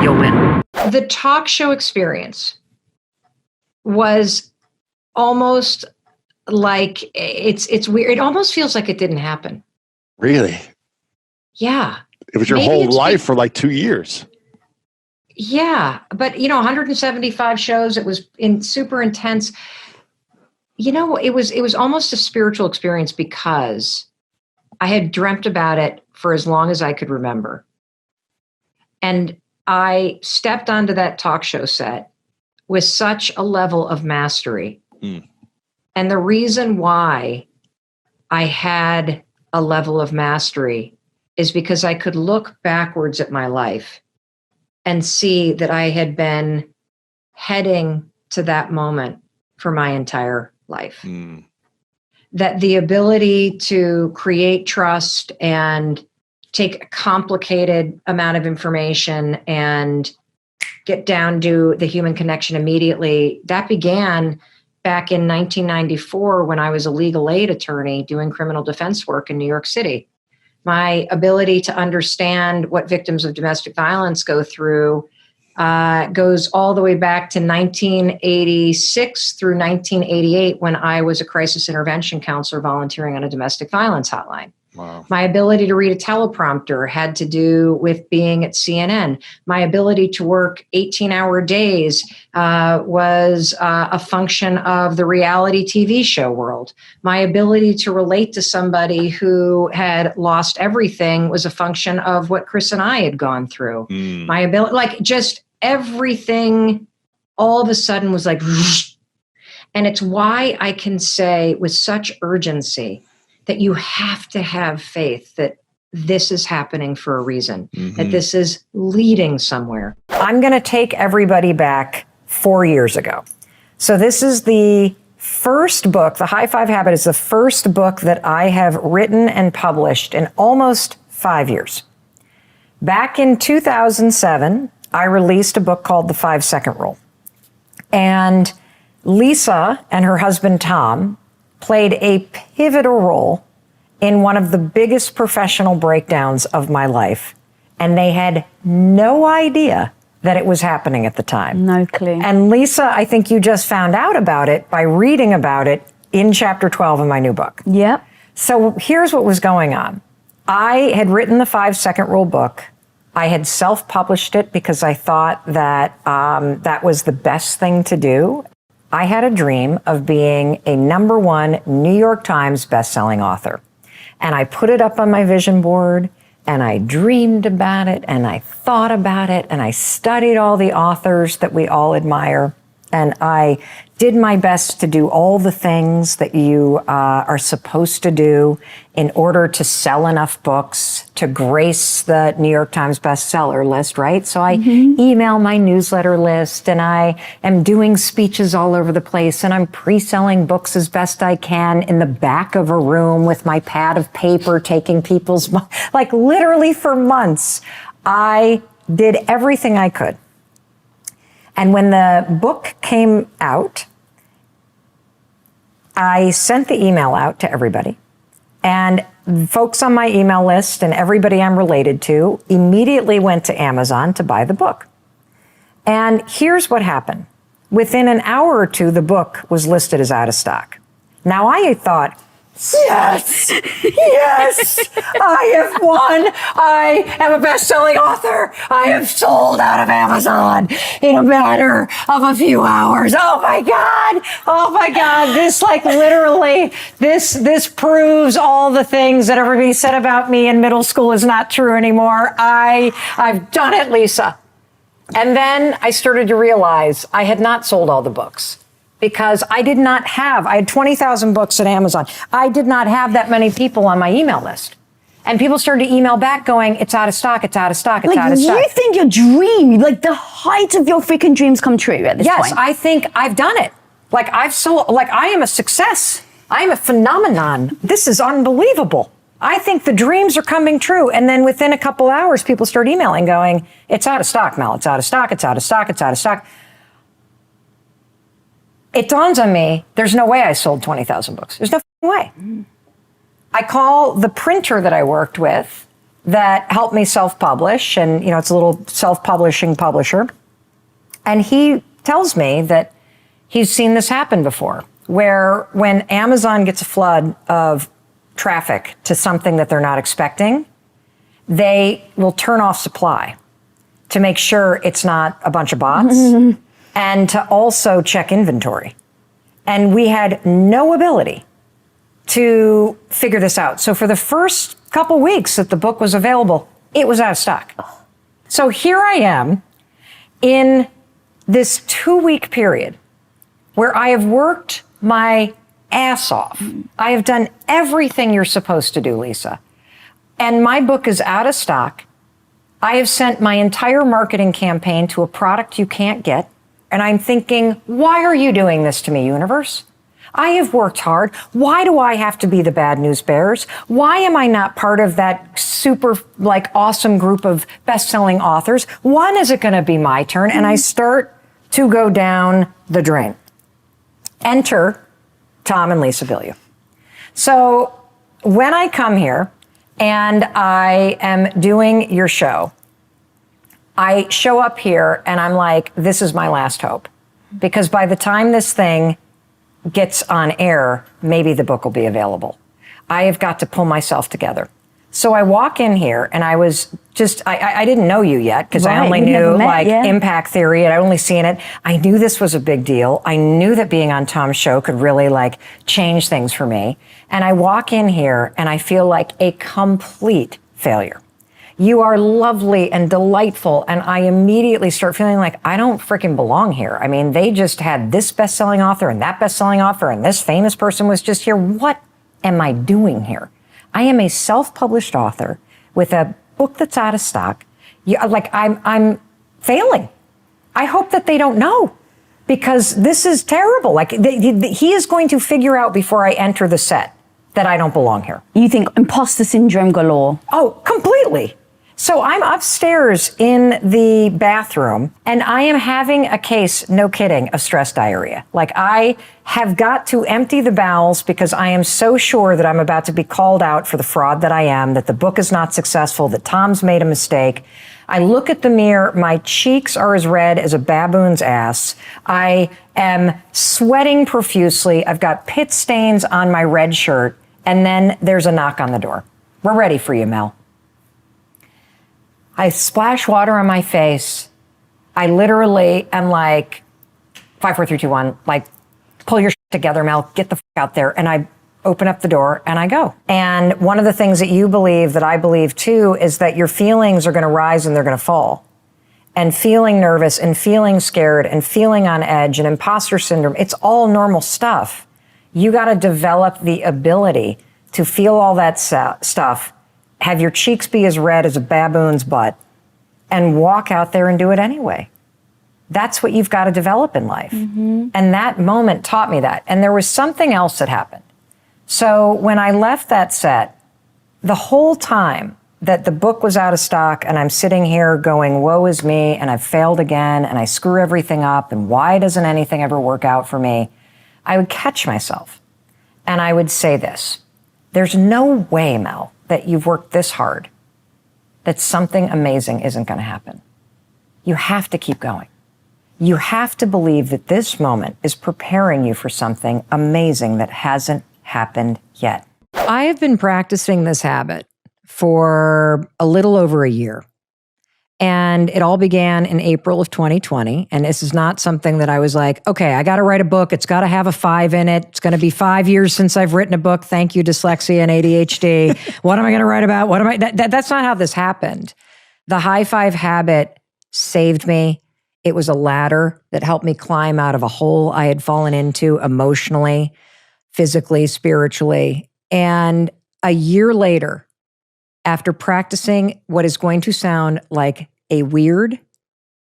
you'll win. The talk show experience was almost like, it's weird. It almost feels like it didn't happen. Really? Yeah. It was your whole life for like 2 years. Yeah. But, 175 shows, it was super intense. It was almost a spiritual experience because I had dreamt about it for as long as I could remember. And I stepped onto that talk show set with such a level of mastery. And the reason why I had a level of mastery is because I could look backwards at my life and see that I had been heading to that moment for my entire life. That the ability to create trust and take a complicated amount of information and get down to the human connection immediately, that began back in 1994 when I was a legal aid attorney doing criminal defense work in New York City. My ability to understand what victims of domestic violence go through goes all the way back to 1986 through 1988 when I was a crisis intervention counselor volunteering on a domestic violence hotline. Wow. My ability to read a teleprompter had to do with being at CNN. My ability to work 18-hour days was a function of the reality TV show world. My ability to relate to somebody who had lost everything was a function of what Chris and I had gone through. My ability, like just everything all of a sudden was like, and it's why I can say with such urgency that you have to have faith that this is happening for a reason, that this is leading somewhere. I'm going to take everybody back 4 years ago. So this is the first book, The High Five Habit is the first book that I have written and published in almost 5 years. Back in 2007, I released a book called The 5-Second Rule. And Lisa and her husband, Tom, played a pivotal role in one of the biggest professional breakdowns of my life. And they had no idea that it was happening at the time. No clue. And Lisa, I think you just found out about it by reading about it in chapter 12 of my new book. Yep. So here's what was going on. I had written the 5-Second Rule book. I had self-published it because I thought that that was the best thing to do. I had a dream of being a #1 New York Times bestselling author. And I put it up on my vision board, and I dreamed about it, and I thought about it, and I studied all the authors that we all admire. And I did my best to do all the things that you are supposed to do in order to sell enough books to grace the New York Times bestseller list, right? So I email my newsletter list, and I am doing speeches all over the place, and I'm pre-selling books as best I can in the back of a room with my pad of paper, taking people's, like literally for months, I did everything I could. And when the book came out, I sent the email out to everybody. And folks on my email list and everybody I'm related to immediately went to Amazon to buy the book. And here's what happened. Within an hour or two, the book was listed as out of stock. Now, I thought, yes, yes, I have won. I am a best-selling author. I have sold out of Amazon in a matter of a few hours. Oh my God. This like literally, this proves all the things that everybody said about me in middle school is not true anymore. I've done it, Lisa. And then I started to realize I had not sold all the books. Because I had 20,000 books at Amazon. I did not have that many people on my email list. And people started to email back going, it's out of stock, it's out of stock, it's out of stock. You think your dream, like the height of your freaking dreams come true at this point? Yes, I think I've done it. Like I've sold, like I am a success. I am a phenomenon. This is unbelievable. I think the dreams are coming true. And then within a couple hours, people start emailing going, it's out of stock, Mel, it's out of stock, it's out of stock, it's out of stock. It dawns on me, there's no way I sold 20,000 books. There's no way. I call the printer that I worked with that helped me self-publish, and it's a little self-publishing publisher. And he tells me that he's seen this happen before, where when Amazon gets a flood of traffic to something that they're not expecting, they will turn off supply to make sure it's not a bunch of bots. And to also check inventory. And we had no ability to figure this out. So for the first couple weeks that the book was available, it was out of stock. So here I am in this 2-week period where I have worked my ass off. I have done everything you're supposed to do, Lisa. And my book is out of stock. I have sent my entire marketing campaign to a product you can't get. And I'm thinking, why are you doing this to me, universe? I have worked hard. Why do I have to be the bad news bearers? Why am I not part of that super, awesome group of best-selling authors? When is it going to be my turn? And I start to go down the drain. Enter Tom and Lisa Bilyeu. So when I come here and I am doing your show, I show up here and I'm like, this is my last hope. Because by the time this thing gets on air, maybe the book will be available. I have got to pull myself together. So I walk in here and I was just, I didn't know you yet because I only knew impact theory and I'd only seen it. I knew this was a big deal. I knew that being on Tom's show could really change things for me. And I walk in here and I feel like a complete failure. You are lovely and delightful. And I immediately start feeling like I don't freaking belong here. I mean, they just had this best-selling author and that best-selling author and this famous person was just here. What am I doing here? I am a self-published author with a book that's out of stock. I'm failing. I hope that they don't know because this is terrible. He is going to figure out before I enter the set that I don't belong here. You think imposter syndrome galore? Oh, completely. So I'm upstairs in the bathroom and I am having a case, no kidding, of stress diarrhea. I have got to empty the bowels because I am so sure that I'm about to be called out for the fraud that I am, that the book is not successful, that Tom's made a mistake. I look at the mirror, my cheeks are as red as a baboon's ass. I am sweating profusely. I've got pit stains on my red shirt. And then there's a knock on the door. We're ready for you, Mel. I splash water on my face. I literally am 5, 4, 3, 2, 1, pull your shit together, Mel, get the out there. And I open up the door and I go. And one of the things that you believe that I believe too is that your feelings are going to rise and they're going to fall. And feeling nervous and feeling scared and feeling on edge and imposter syndrome, it's all normal stuff. You got to develop the ability to feel all that stuff, have your cheeks be as red as a baboon's butt, and walk out there and do it anyway. That's what you've got to develop in life. Mm-hmm. And that moment taught me that. And there was something else that happened. So when I left that set, the whole time that the book was out of stock and I'm sitting here going, woe is me, and I've failed again, and I screw everything up, and why doesn't anything ever work out for me? I would catch myself and I would say this: there's no way, Mel, that you've worked this hard, that something amazing isn't going to happen. You have to keep going. You have to believe that this moment is preparing you for something amazing that hasn't happened yet. I have been practicing this habit for a little over a year. And it all began in April of 2020. And this is not something that I was like, okay, I got to write a book. It's got to have a 5 in it. It's going to be 5 years since I've written a book. Thank you, dyslexia and ADHD. What am I going to write about? That's not how this happened. The high 5 habit saved me. It was a ladder that helped me climb out of a hole I had fallen into emotionally, physically, spiritually. And a year later, after practicing what is going to sound like a weird,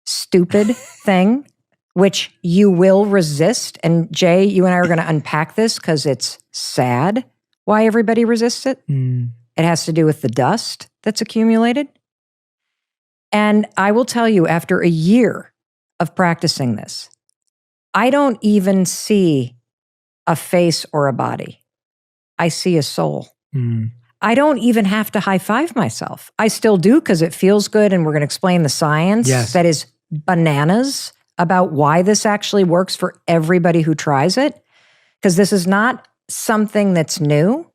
stupid thing, which you will resist. And Jay, you and I are going to unpack this because it's sad why everybody resists it. Mm. It has to do with the dust that's accumulated. And I will tell you, after a year of practicing this, I don't even see a face or a body. I see a soul. Mm. I don't even have to high five myself. I still do because it feels good, and we're going to explain the science that is bananas about why this actually works for everybody who tries it, because this is not something that's new.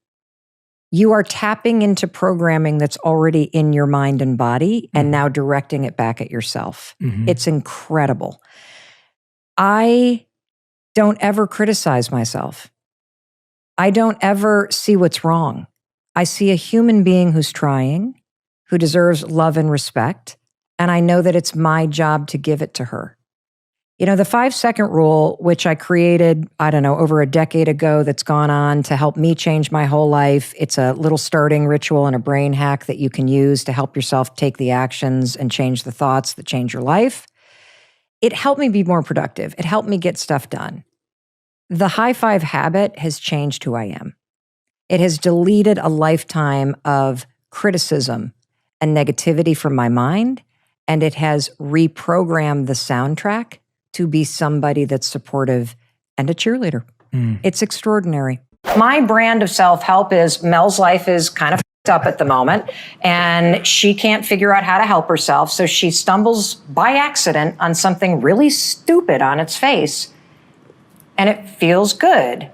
You are tapping into programming that's already in your mind and body and now directing it back at yourself. Mm-hmm. It's incredible. I don't ever criticize myself. I don't ever see what's wrong. I see a human being who's trying, who deserves love and respect, and I know that it's my job to give it to her. You know, the 5-second rule, which I created, over a decade ago, that's gone on to help me change my whole life. It's a little starting ritual and a brain hack that you can use to help yourself take the actions and change the thoughts that change your life. It helped me be more productive. It helped me get stuff done. The high 5 habit has changed who I am. It has deleted a lifetime of criticism and negativity from my mind, and it has reprogrammed the soundtrack to be somebody that's supportive and a cheerleader. Mm. It's extraordinary. My brand of self-help is Mel's life is kind of up at the moment, and she can't figure out how to help herself, so she stumbles by accident on something really stupid on its face, and it feels good.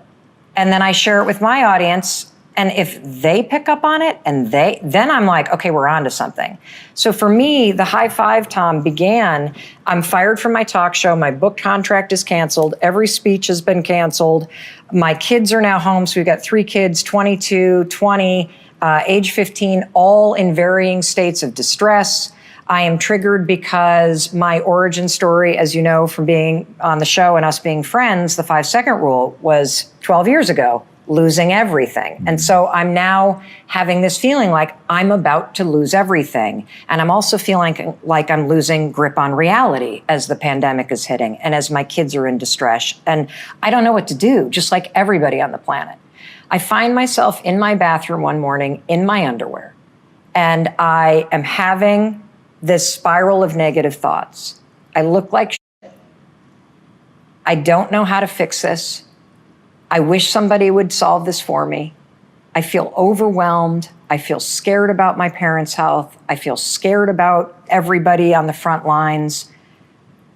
And then I share it with my audience, And if they pick up on it then I'm like, okay, we're on to something. So for me, the high five, Tom, began, I'm fired from my talk show. My book contract is canceled. Every speech has been canceled. My kids are now home. So we've got 3 kids, 22, 20, age 15, all in varying states of distress. I am triggered because my origin story, as you know, from being on the show and us being friends, the 5-second rule was 12 years ago. Losing everything. And so I'm now having this feeling like I'm about to lose everything. And I'm also feeling like I'm losing grip on reality as the pandemic is hitting and as my kids are in distress. And I don't know what to do, just like everybody on the planet. I find myself in my bathroom one morning in my underwear, and I am having this spiral of negative thoughts. I look like shit. I don't know how to fix this. I wish somebody would solve this for me. I feel overwhelmed. I feel scared about my parents' health. I feel scared about everybody on the front lines.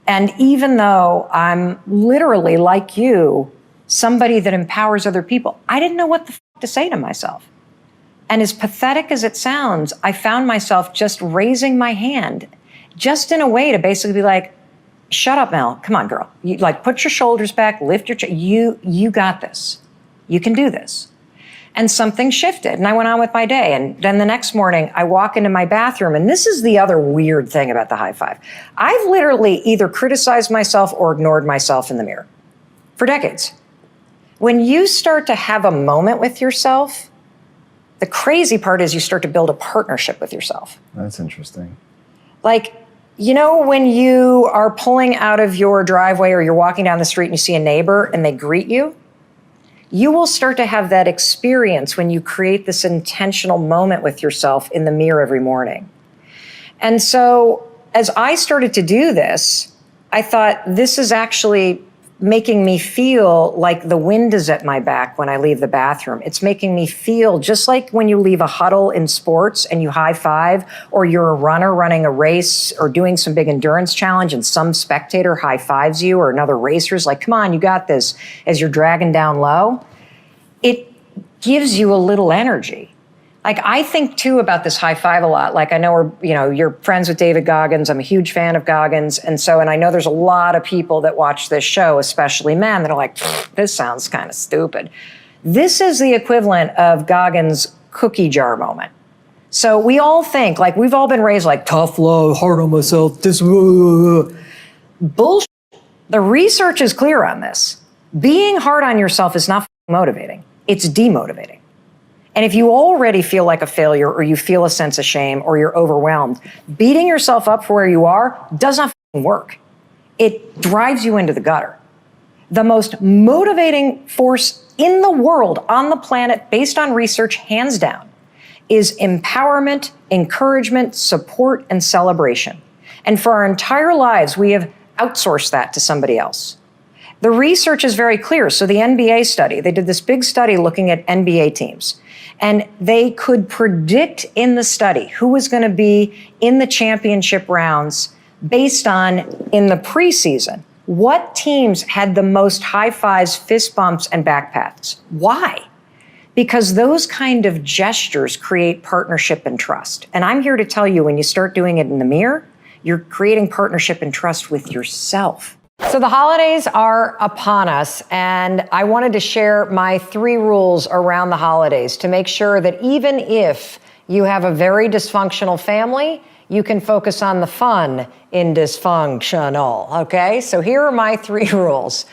And even though I'm literally, like you, somebody that empowers other people, I didn't know what the f- to say to myself. And as pathetic as it sounds, I found myself just raising my hand, just in a way to basically be like, shut up, Mel. Come on, girl. You, like, put your shoulders back, lift your chest. You got this. You can do this. And something shifted, and I went on with my day. And then the next morning, I walk into my bathroom, and this is the other weird thing about the high five. I've literally either criticized myself or ignored myself in the mirror for decades. When you start to have a moment with yourself, the crazy part is you start to build a partnership with yourself. That's interesting. Like, you know, when you are pulling out of your driveway or you're walking down the street and you see a neighbor and they greet you, you will start to have that experience when you create this intentional moment with yourself in the mirror every morning. And so as I started to do this, I thought, this is actually making me feel like the wind is at my back when I leave the bathroom. It's making me feel just like when you leave a huddle in sports and you high five, or you're a runner running a race or doing some big endurance challenge and some spectator high fives you, or another racer's like, come on, you got this, as you're dragging down low. It gives you a little energy. Like, I think too about this high five a lot. Like, I know you're friends with David Goggins. I'm a huge fan of Goggins. And I know there's a lot of people that watch this show, especially men, that are like, this sounds kind of stupid. This is the equivalent of Goggins' cookie jar moment. So we all think, like, we've all been raised like, tough love, hard on myself, this, bullshit. The research is clear on this. Being hard on yourself is not motivating. It's demotivating. And if you already feel like a failure, or you feel a sense of shame, or you're overwhelmed, beating yourself up for where you are does not work. It drives you into the gutter. The most motivating force in the world, on the planet, based on research, hands down, is empowerment, encouragement, support, and celebration. And for our entire lives, we have outsourced that to somebody else. The research is very clear. So the NBA study, they did this big study looking at NBA teams. And they could predict in the study who was going to be in the championship rounds based on, in the preseason, what teams had the most high fives, fist bumps, and back pats. Why? Because those kind of gestures create partnership and trust. And I'm here to tell you, when you start doing it in the mirror, you're creating partnership and trust with yourself. So the holidays are upon us, and I wanted to share my 3 rules around the holidays to make sure that even if you have a very dysfunctional family, you can focus on the fun in dysfunctional, okay? So here are my 3 rules.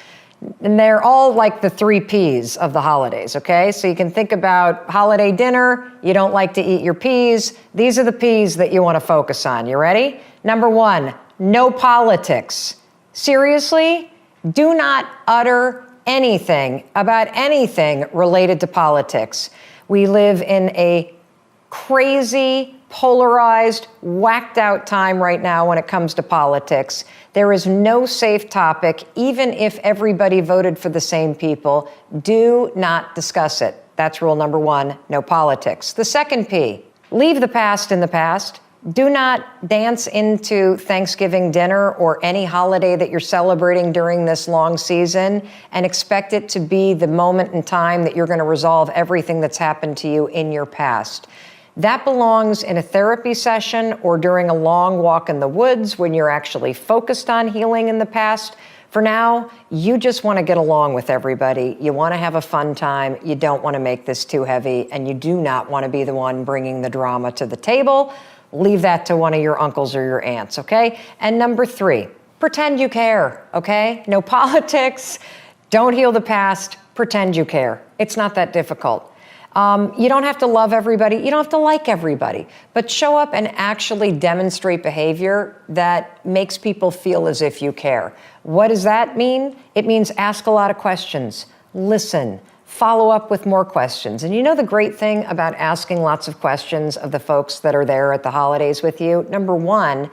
And they're all like the 3 Ps of the holidays, okay? So you can think about holiday dinner, you don't like to eat your peas. These are the Ps that you want to focus on. You ready? Number 1, no politics. Seriously, do not utter anything about anything related to politics. We live in a crazy, polarized, whacked out time right now when it comes to politics. There is no safe topic, even if everybody voted for the same people. Do not discuss it. That's rule number 1, no politics. The second P, leave the past in the past. Do not dance into Thanksgiving dinner or any holiday that you're celebrating during this long season and expect it to be the moment in time that you're going to resolve everything that's happened to you in your past. That belongs in a therapy session or during a long walk in the woods when you're actually focused on healing in the past. For now, you just want to get along with everybody. You want to have a fun time. You don't want to make this too heavy, and you do not want to be the one bringing the drama to the table. Leave that to one of your uncles or your aunts, okay? And number 3, pretend you care, okay? No politics. Don't heal the past. Pretend you care. It's not that difficult. You don't have to love everybody. You don't have to like everybody. But show up and actually demonstrate behavior that makes people feel as if you care. What does that mean? It means ask a lot of questions. Listen. Follow up with more questions. And you know the great thing about asking lots of questions of the folks that are there at the holidays with you? Number 1,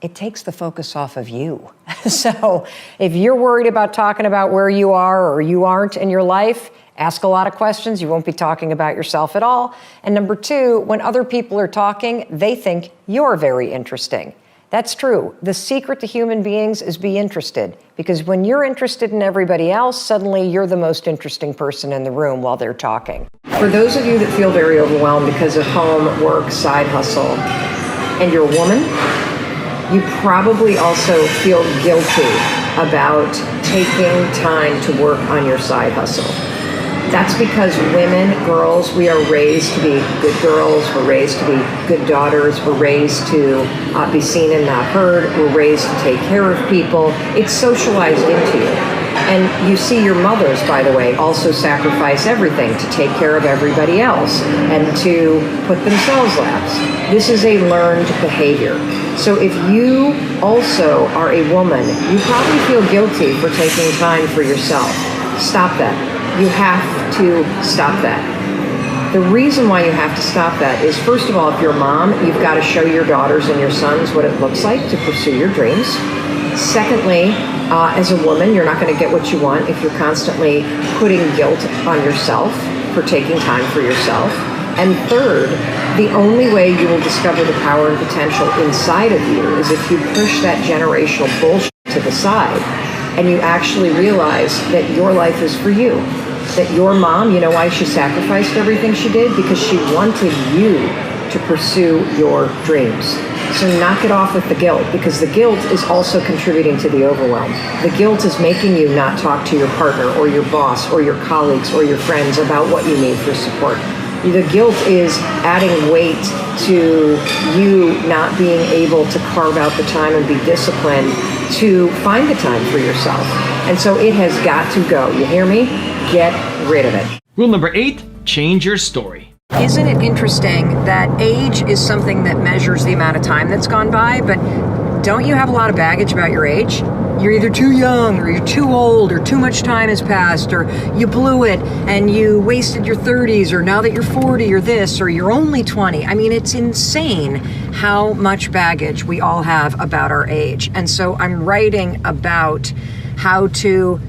it takes the focus off of you. So if you're worried about talking about where you are or you aren't in your life, ask a lot of questions. You won't be talking about yourself at all. And number 2, when other people are talking, they think you're very interesting. That's true. The secret to human beings is be interested, because when you're interested in everybody else, suddenly you're the most interesting person in the room while they're talking. For those of you that feel very overwhelmed because of home, work, side hustle, and you're a woman, you probably also feel guilty about taking time to work on your side hustle. That's because women, girls, we are raised to be good girls, we're raised to be good daughters, we're raised to be seen and not heard, we're raised to take care of people. It's socialized into you. And you see your mothers, by the way, also sacrifice everything to take care of everybody else and to put themselves last. This is a learned behavior. So if you also are a woman, you probably feel guilty for taking time for yourself. Stop that. You have to stop that. The reason why you have to stop that is, first of all, if you're a mom, you've got to show your daughters and your sons what it looks like to pursue your dreams. Secondly, as a woman, you're not going to get what you want if you're constantly putting guilt on yourself for taking time for yourself. And third, the only way you will discover the power and potential inside of you is if you push that generational bullshit to the side and you actually realize that your life is for you. That your mom, you know why she sacrificed everything she did? Because she wanted you to pursue your dreams. So knock it off with the guilt, because the guilt is also contributing to the overwhelm. The guilt is making you not talk to your partner or your boss or your colleagues or your friends about what you need for support. The guilt is adding weight to you not being able to carve out the time and be disciplined to find the time for yourself. And so it has got to go. You hear me? Get rid of it. Rule number 8, change your story. Isn't it interesting that age is something that measures the amount of time that's gone by, but don't you have a lot of baggage about your age? You're either too young or you're too old or too much time has passed or you blew it and you wasted your 30s or now that you're 40 or this or you're only 20. I mean, it's insane how much baggage we all have about our age. And so I'm writing about how to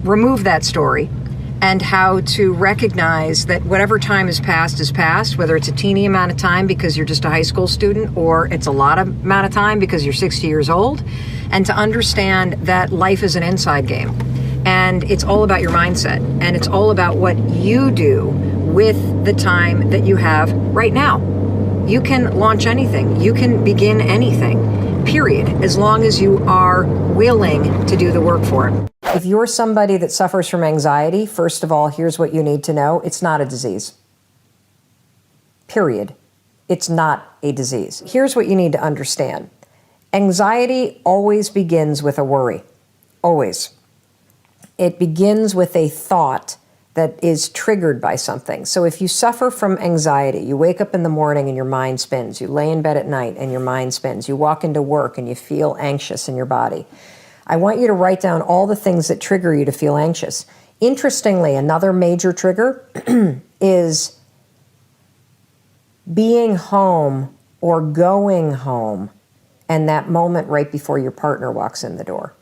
remove that story and how to recognize that whatever time has passed is past, whether it's a teeny amount of time because you're just a high school student or it's a lot of amount of time because you're 60 years old, and to understand that life is an inside game and it's all about your mindset and it's all about what you do with the time that you have right now. You can launch anything. You can begin anything, period, as long as you are willing to do the work for it. If you're somebody that suffers from anxiety, first of all, here's what you need to know. It's not a disease. Period. It's not a disease. Here's what you need to understand. Anxiety always begins with a worry. Always. It begins with a thought that is triggered by something. So if you suffer from anxiety, you wake up in the morning and your mind spins. You lay in bed at night and your mind spins. You walk into work and you feel anxious in your body. I want you to write down all the things that trigger you to feel anxious. Interestingly, another major trigger is being home or going home and that moment right before your partner walks in the door.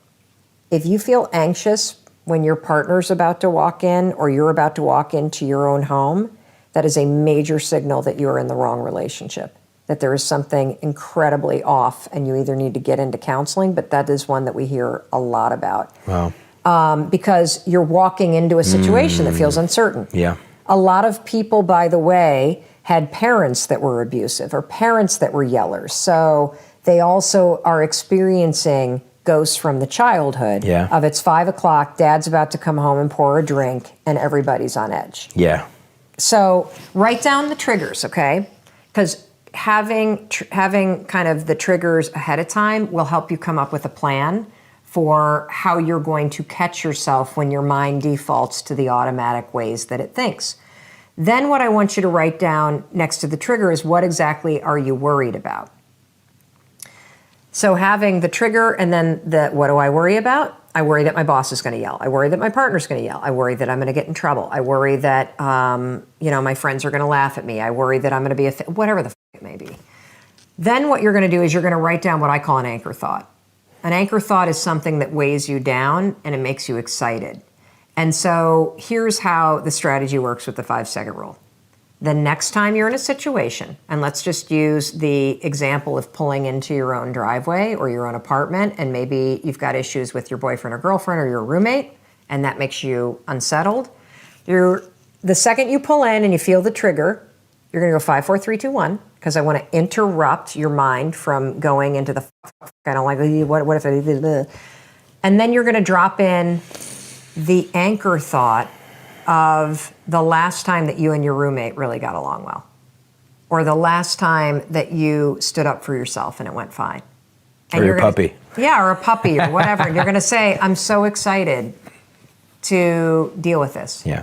If you feel anxious when your partner's about to walk in or you're about to walk into your own home, that is a major signal that you're in the wrong relationship. that there is something incredibly off and you either need to get into counseling, but that is one that we hear a lot about. Wow. Because you're walking into a situation that feels uncertain. Yeah. A lot of people, by the way, had parents that were abusive or parents that were yellers. So they also are experiencing ghosts from the childhood of it's 5 o'clock, dad's about to come home and pour a drink, and everybody's on edge. Yeah. So write down the triggers, okay? Because having kind of the triggers ahead of time will help you come up with a plan for how you're going to catch yourself when your mind defaults to the automatic ways that it thinks. Then what I want you to write down next to the trigger is what exactly are you worried about? So having the trigger and then the what do I worry about? I worry that my boss is going to yell. I worry that my partner's going to yell. I worry that I'm going to get in trouble. I worry that my friends are going to laugh at me. I worry that I'm going to be whatever the it may be. Then what you're going to do is you're going to write down what I call an anchor thought. An anchor thought is something that weighs you down and it makes you excited. And so here's how the strategy works with the 5-second rule. The next time you're in a situation, and let's just use the example of pulling into your own driveway or your own apartment, and maybe you've got issues with your boyfriend or girlfriend or your roommate, and that makes you unsettled. The second you pull in and you feel the trigger, you're going to go 5, 4, 3, 2, 1, because I want to interrupt your mind from going into the I don't like what if I, and then you're going to drop in the anchor thought of the last time that you and your roommate really got along well, or the last time that you stood up for yourself and it went fine. And or your puppy. Yeah, or a puppy or whatever. And you're going to say, I'm so excited to deal with this. Yeah.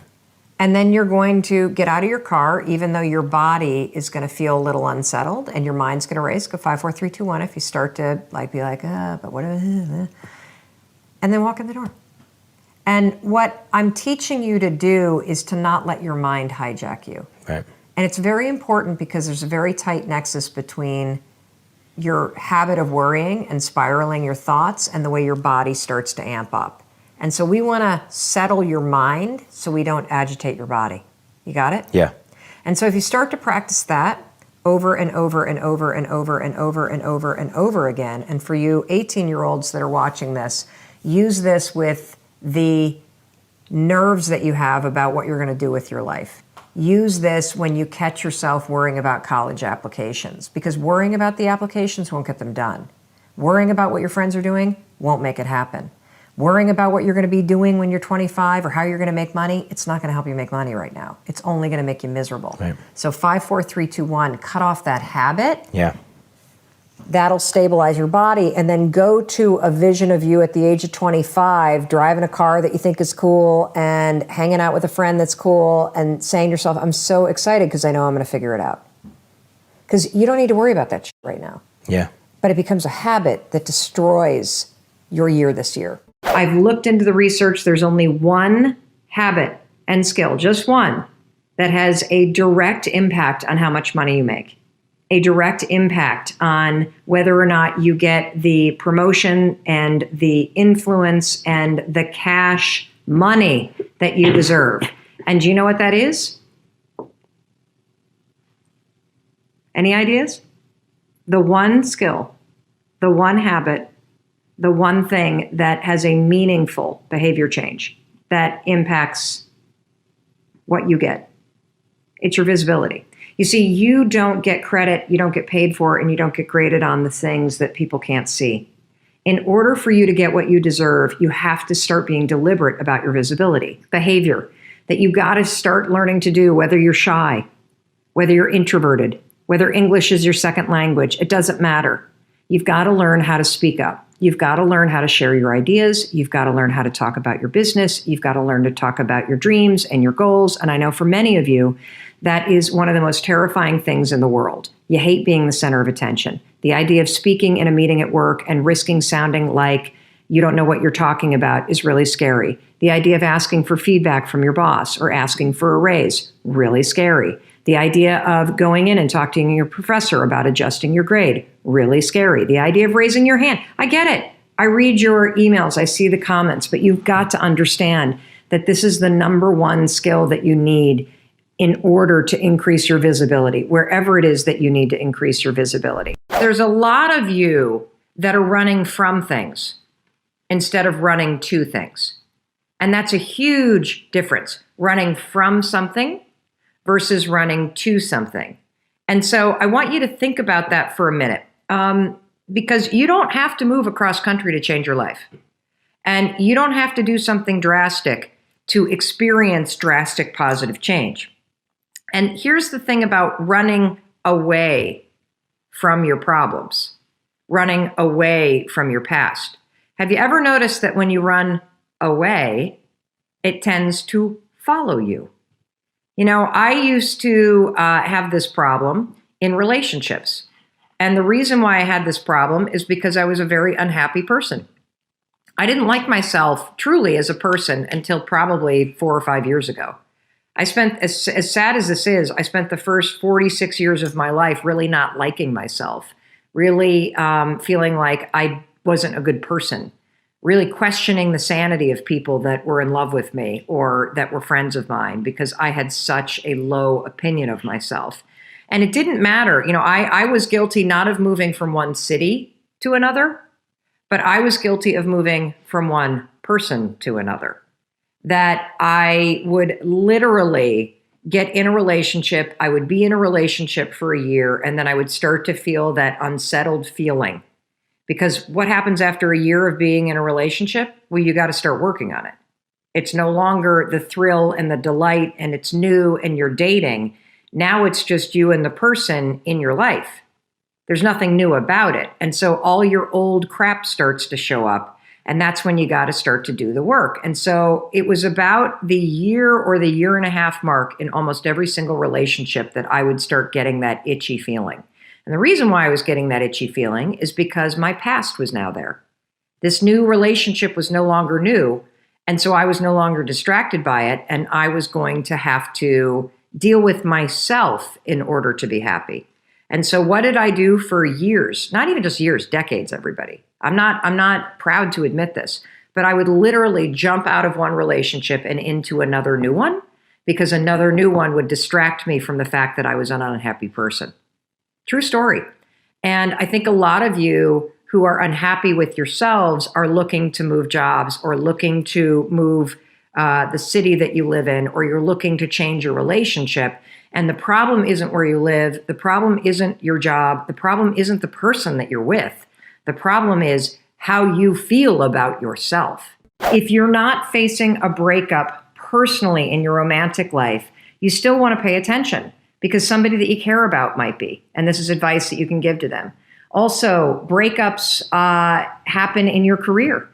And then you're going to get out of your car, even though your body is going to feel a little unsettled and your mind's going to race. Go 5, 4, 3, 2, 1. If you start to be like, but what? And then walk in the door. And what I'm teaching you to do is to not let your mind hijack you. Right. And it's very important because there's a very tight nexus between your habit of worrying and spiraling your thoughts and the way your body starts to amp up. And so we want to settle your mind so we don't agitate your body. You got it? Yeah. And so if you start to practice that over and over and over and over and over and over and over again, and for you 18-year-olds that are watching this, use this with the nerves that you have about what you're going to do with your life. Use this when you catch yourself worrying about college applications, because worrying about the applications won't get them done. Worrying about what your friends are doing won't make it happen. Worrying about what you're going to be doing when you're 25 or how you're going to make money, it's not going to help you make money right now. It's only going to make you miserable. Right. So 5, 4, 3, 2, 1, cut off that habit. Yeah. That'll stabilize your body, and then go to a vision of you at the age of 25, driving a car that you think is cool and hanging out with a friend that's cool and saying to yourself, I'm so excited because I know I'm going to figure it out. Because you don't need to worry about that shit right now. Yeah. But it becomes a habit that destroys your year this year. I've looked into the research. There's only one habit and skill, just one, that has a direct impact on how much money you make. A direct impact on whether or not you get the promotion and the influence and the cash money that you deserve. And do you know what that is? Any ideas? The one skill, the one habit, the one thing that has a meaningful behavior change that impacts what you get. It's your visibility. You see, you don't get credit, you don't get paid for, and you don't get graded on the things that people can't see. In order for you to get what you deserve, you have to start being deliberate about your visibility, behavior that you got to start learning to do, whether you're shy, whether you're introverted, whether English is your second language. It doesn't matter. You've got to learn how to speak up. You've got to learn how to share your ideas. You've got to learn how to talk about your business. You've got to learn to talk about your dreams and your goals. And I know for many of you, that is one of the most terrifying things in the world. You hate being the center of attention. The idea of speaking in a meeting at work and risking sounding like you don't know what you're talking about is really scary. The idea of asking for feedback from your boss or asking for a raise, really scary. The idea of going in and talking to your professor about adjusting your grade, really scary. The idea of raising your hand, I get it. I read your emails, I see the comments, but you've got to understand that this is the number one skill that you need in order to increase your visibility, wherever it is that you need to increase your visibility. There's a lot of you that are running from things instead of running to things. And that's a huge difference, running from something versus running to something. And so I want you to think about that for a minute, because you don't have to move across country to change your life. And you don't have to do something drastic to experience drastic positive change. And here's the thing about running away from your problems, running away from your past. Have you ever noticed that when you run away, it tends to follow you? You know, I used to have this problem in relationships. And the reason why I had this problem is because I was a very unhappy person. I didn't like myself truly as a person until probably 4 or 5 years ago. I spent, as sad as this is, I spent the first 46 years of my life really not liking myself, really feeling like I wasn't a good person, really questioning the sanity of people that were in love with me or that were friends of mine because I had such a low opinion of myself. And it didn't matter. You know, I was guilty not of moving from one city to another, but I was guilty of moving from one person to another. That I would literally get in a relationship, I would be in a relationship for a year, and then I would start to feel that unsettled feeling. Because what happens after a year of being in a relationship? Well, you got to start working on it. It's no longer the thrill and the delight, and it's new and you're dating. Now it's just you and the person in your life. There's nothing new about it. And so all your old crap starts to show up. And that's when you got to start to do the work. And so it was about the year or the year and a half mark in almost every single relationship that I would start getting that itchy feeling. And the reason why I was getting that itchy feeling is because my past was now there. This new relationship was no longer new. And so I was no longer distracted by it. And I was going to have to deal with myself in order to be happy. And so what did I do for years? Not even just years, decades, everybody. I'm not proud to admit this, but I would literally jump out of one relationship and into another new one because another new one would distract me from the fact that I was an unhappy person. True story. And I think a lot of you who are unhappy with yourselves are looking to move jobs or looking to move the city that you live in, or you're looking to change your relationship. And the problem isn't where you live. The problem isn't your job. The problem isn't the person that you're with. The problem is how you feel about yourself. If you're not facing a breakup personally in your romantic life, you still want to pay attention because somebody that you care about might be. And this is advice that you can give to them. Also, breakups happen in your career.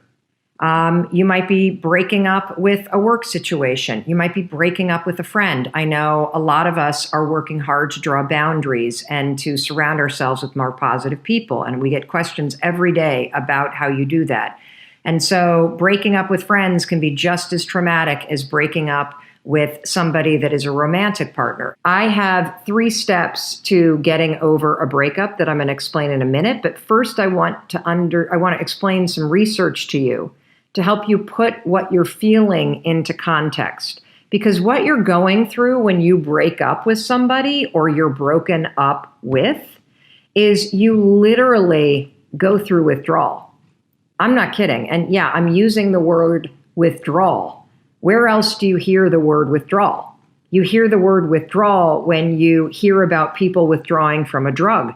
You might be breaking up with a work situation. You might be breaking up with a friend. I know a lot of us are working hard to draw boundaries and to surround ourselves with more positive people. And we get questions every day about how you do that. And so breaking up with friends can be just as traumatic as breaking up with somebody that is a romantic partner. I have 3 steps to getting over a breakup that I'm going to explain in a minute. But first, I want to explain some research to you to help you put what you're feeling into context. Because what you're going through when you break up with somebody or you're broken up with is you literally go through withdrawal. I'm not kidding. And yeah, I'm using the word withdrawal. Where else do you hear the word withdrawal? You hear the word withdrawal when you hear about people withdrawing from a drug.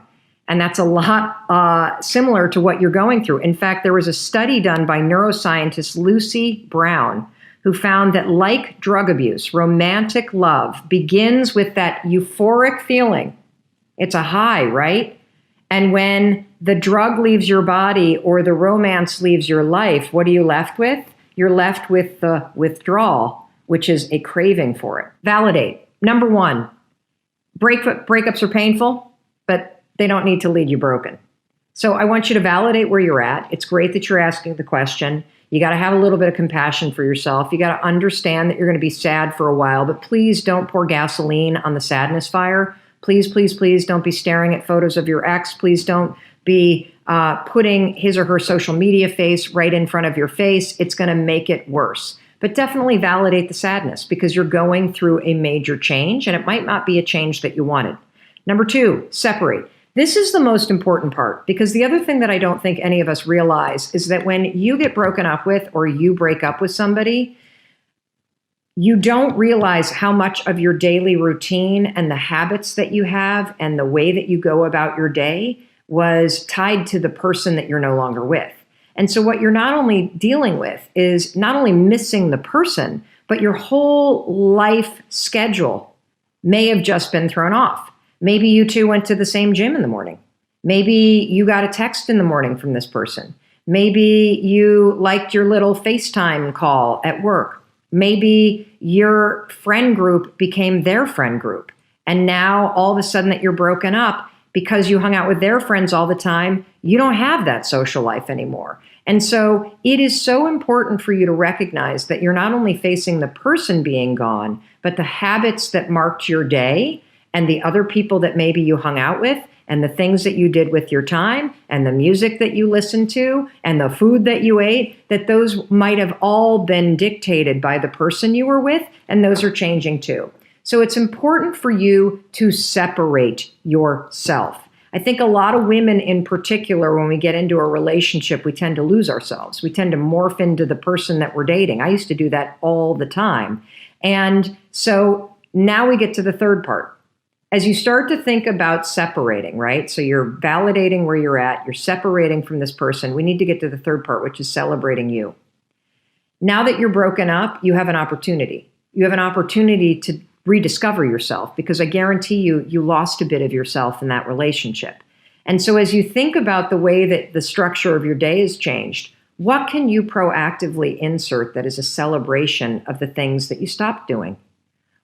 And that's a lot similar to what you're going through. In fact, there was a study done by neuroscientist Lucy Brown who found that, like drug abuse, romantic love begins with that euphoric feeling. It's a high, right? And when the drug leaves your body or the romance leaves your life, what are you left with? You're left with the withdrawal, which is a craving for it. Validate. Number 1, breakups are painful, but they don't need to lead you broken. So I want you to validate where you're at. It's great that you're asking the question. You got to have a little bit of compassion for yourself. You got to understand that you're going to be sad for a while, but please don't pour gasoline on the sadness fire. Please, please, please don't be staring at photos of your ex. Please don't be putting his or her social media face right in front of your face. It's going to make it worse. but definitely validate the sadness because you're going through a major change and it might not be a change that you wanted. Number 2, separate. This is the most important part because the other thing that I don't think any of us realize is that when you get broken up with or you break up with somebody, you don't realize how much of your daily routine and the habits that you have and the way that you go about your day was tied to the person that you're no longer with. And so what you're not only dealing with is not only missing the person, but your whole life schedule may have just been thrown off. Maybe you two went to the same gym in the morning. Maybe you got a text in the morning from this person. Maybe you liked your little FaceTime call at work. Maybe your friend group became their friend group. And now all of a sudden that you're broken up because you hung out with their friends all the time, you don't have that social life anymore. And so it is so important for you to recognize that you're not only facing the person being gone, but the habits that marked your day and the other people that maybe you hung out with and the things that you did with your time and the music that you listened to and the food that you ate, that those might have all been dictated by the person you were with, and those are changing too. So it's important for you to separate yourself. I think a lot of women in particular, when we get into a relationship, we tend to lose ourselves. We tend to morph into the person that we're dating. I used to do that all the time. And so now we get to the third part. As you start to think about separating, right? So you're validating where you're at, you're separating from this person. We need to get to the third part, which is celebrating you. Now that you're broken up, you have an opportunity. You have an opportunity to rediscover yourself because I guarantee you lost a bit of yourself in that relationship. And so as you think about the way that the structure of your day has changed, what can you proactively insert that is a celebration of the things that you stopped doing?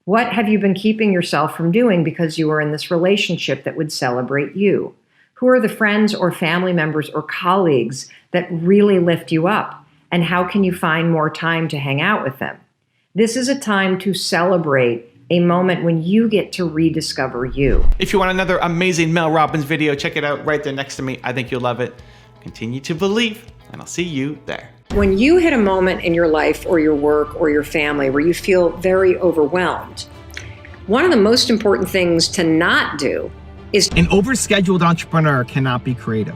What have you been keeping yourself from doing because you were in this relationship that would celebrate you? Who are the friends or family members or colleagues that really lift you up? And how can you find more time to hang out with them? This is a time to celebrate a moment when you get to rediscover you. If you want another amazing Mel Robbins video, check it out right there next to me. I think you'll love it. Continue to believe, and I'll see you there. When you hit a moment in your life or your work or your family where you feel very overwhelmed, one of the most important things to not do is An overscheduled entrepreneur cannot be creative.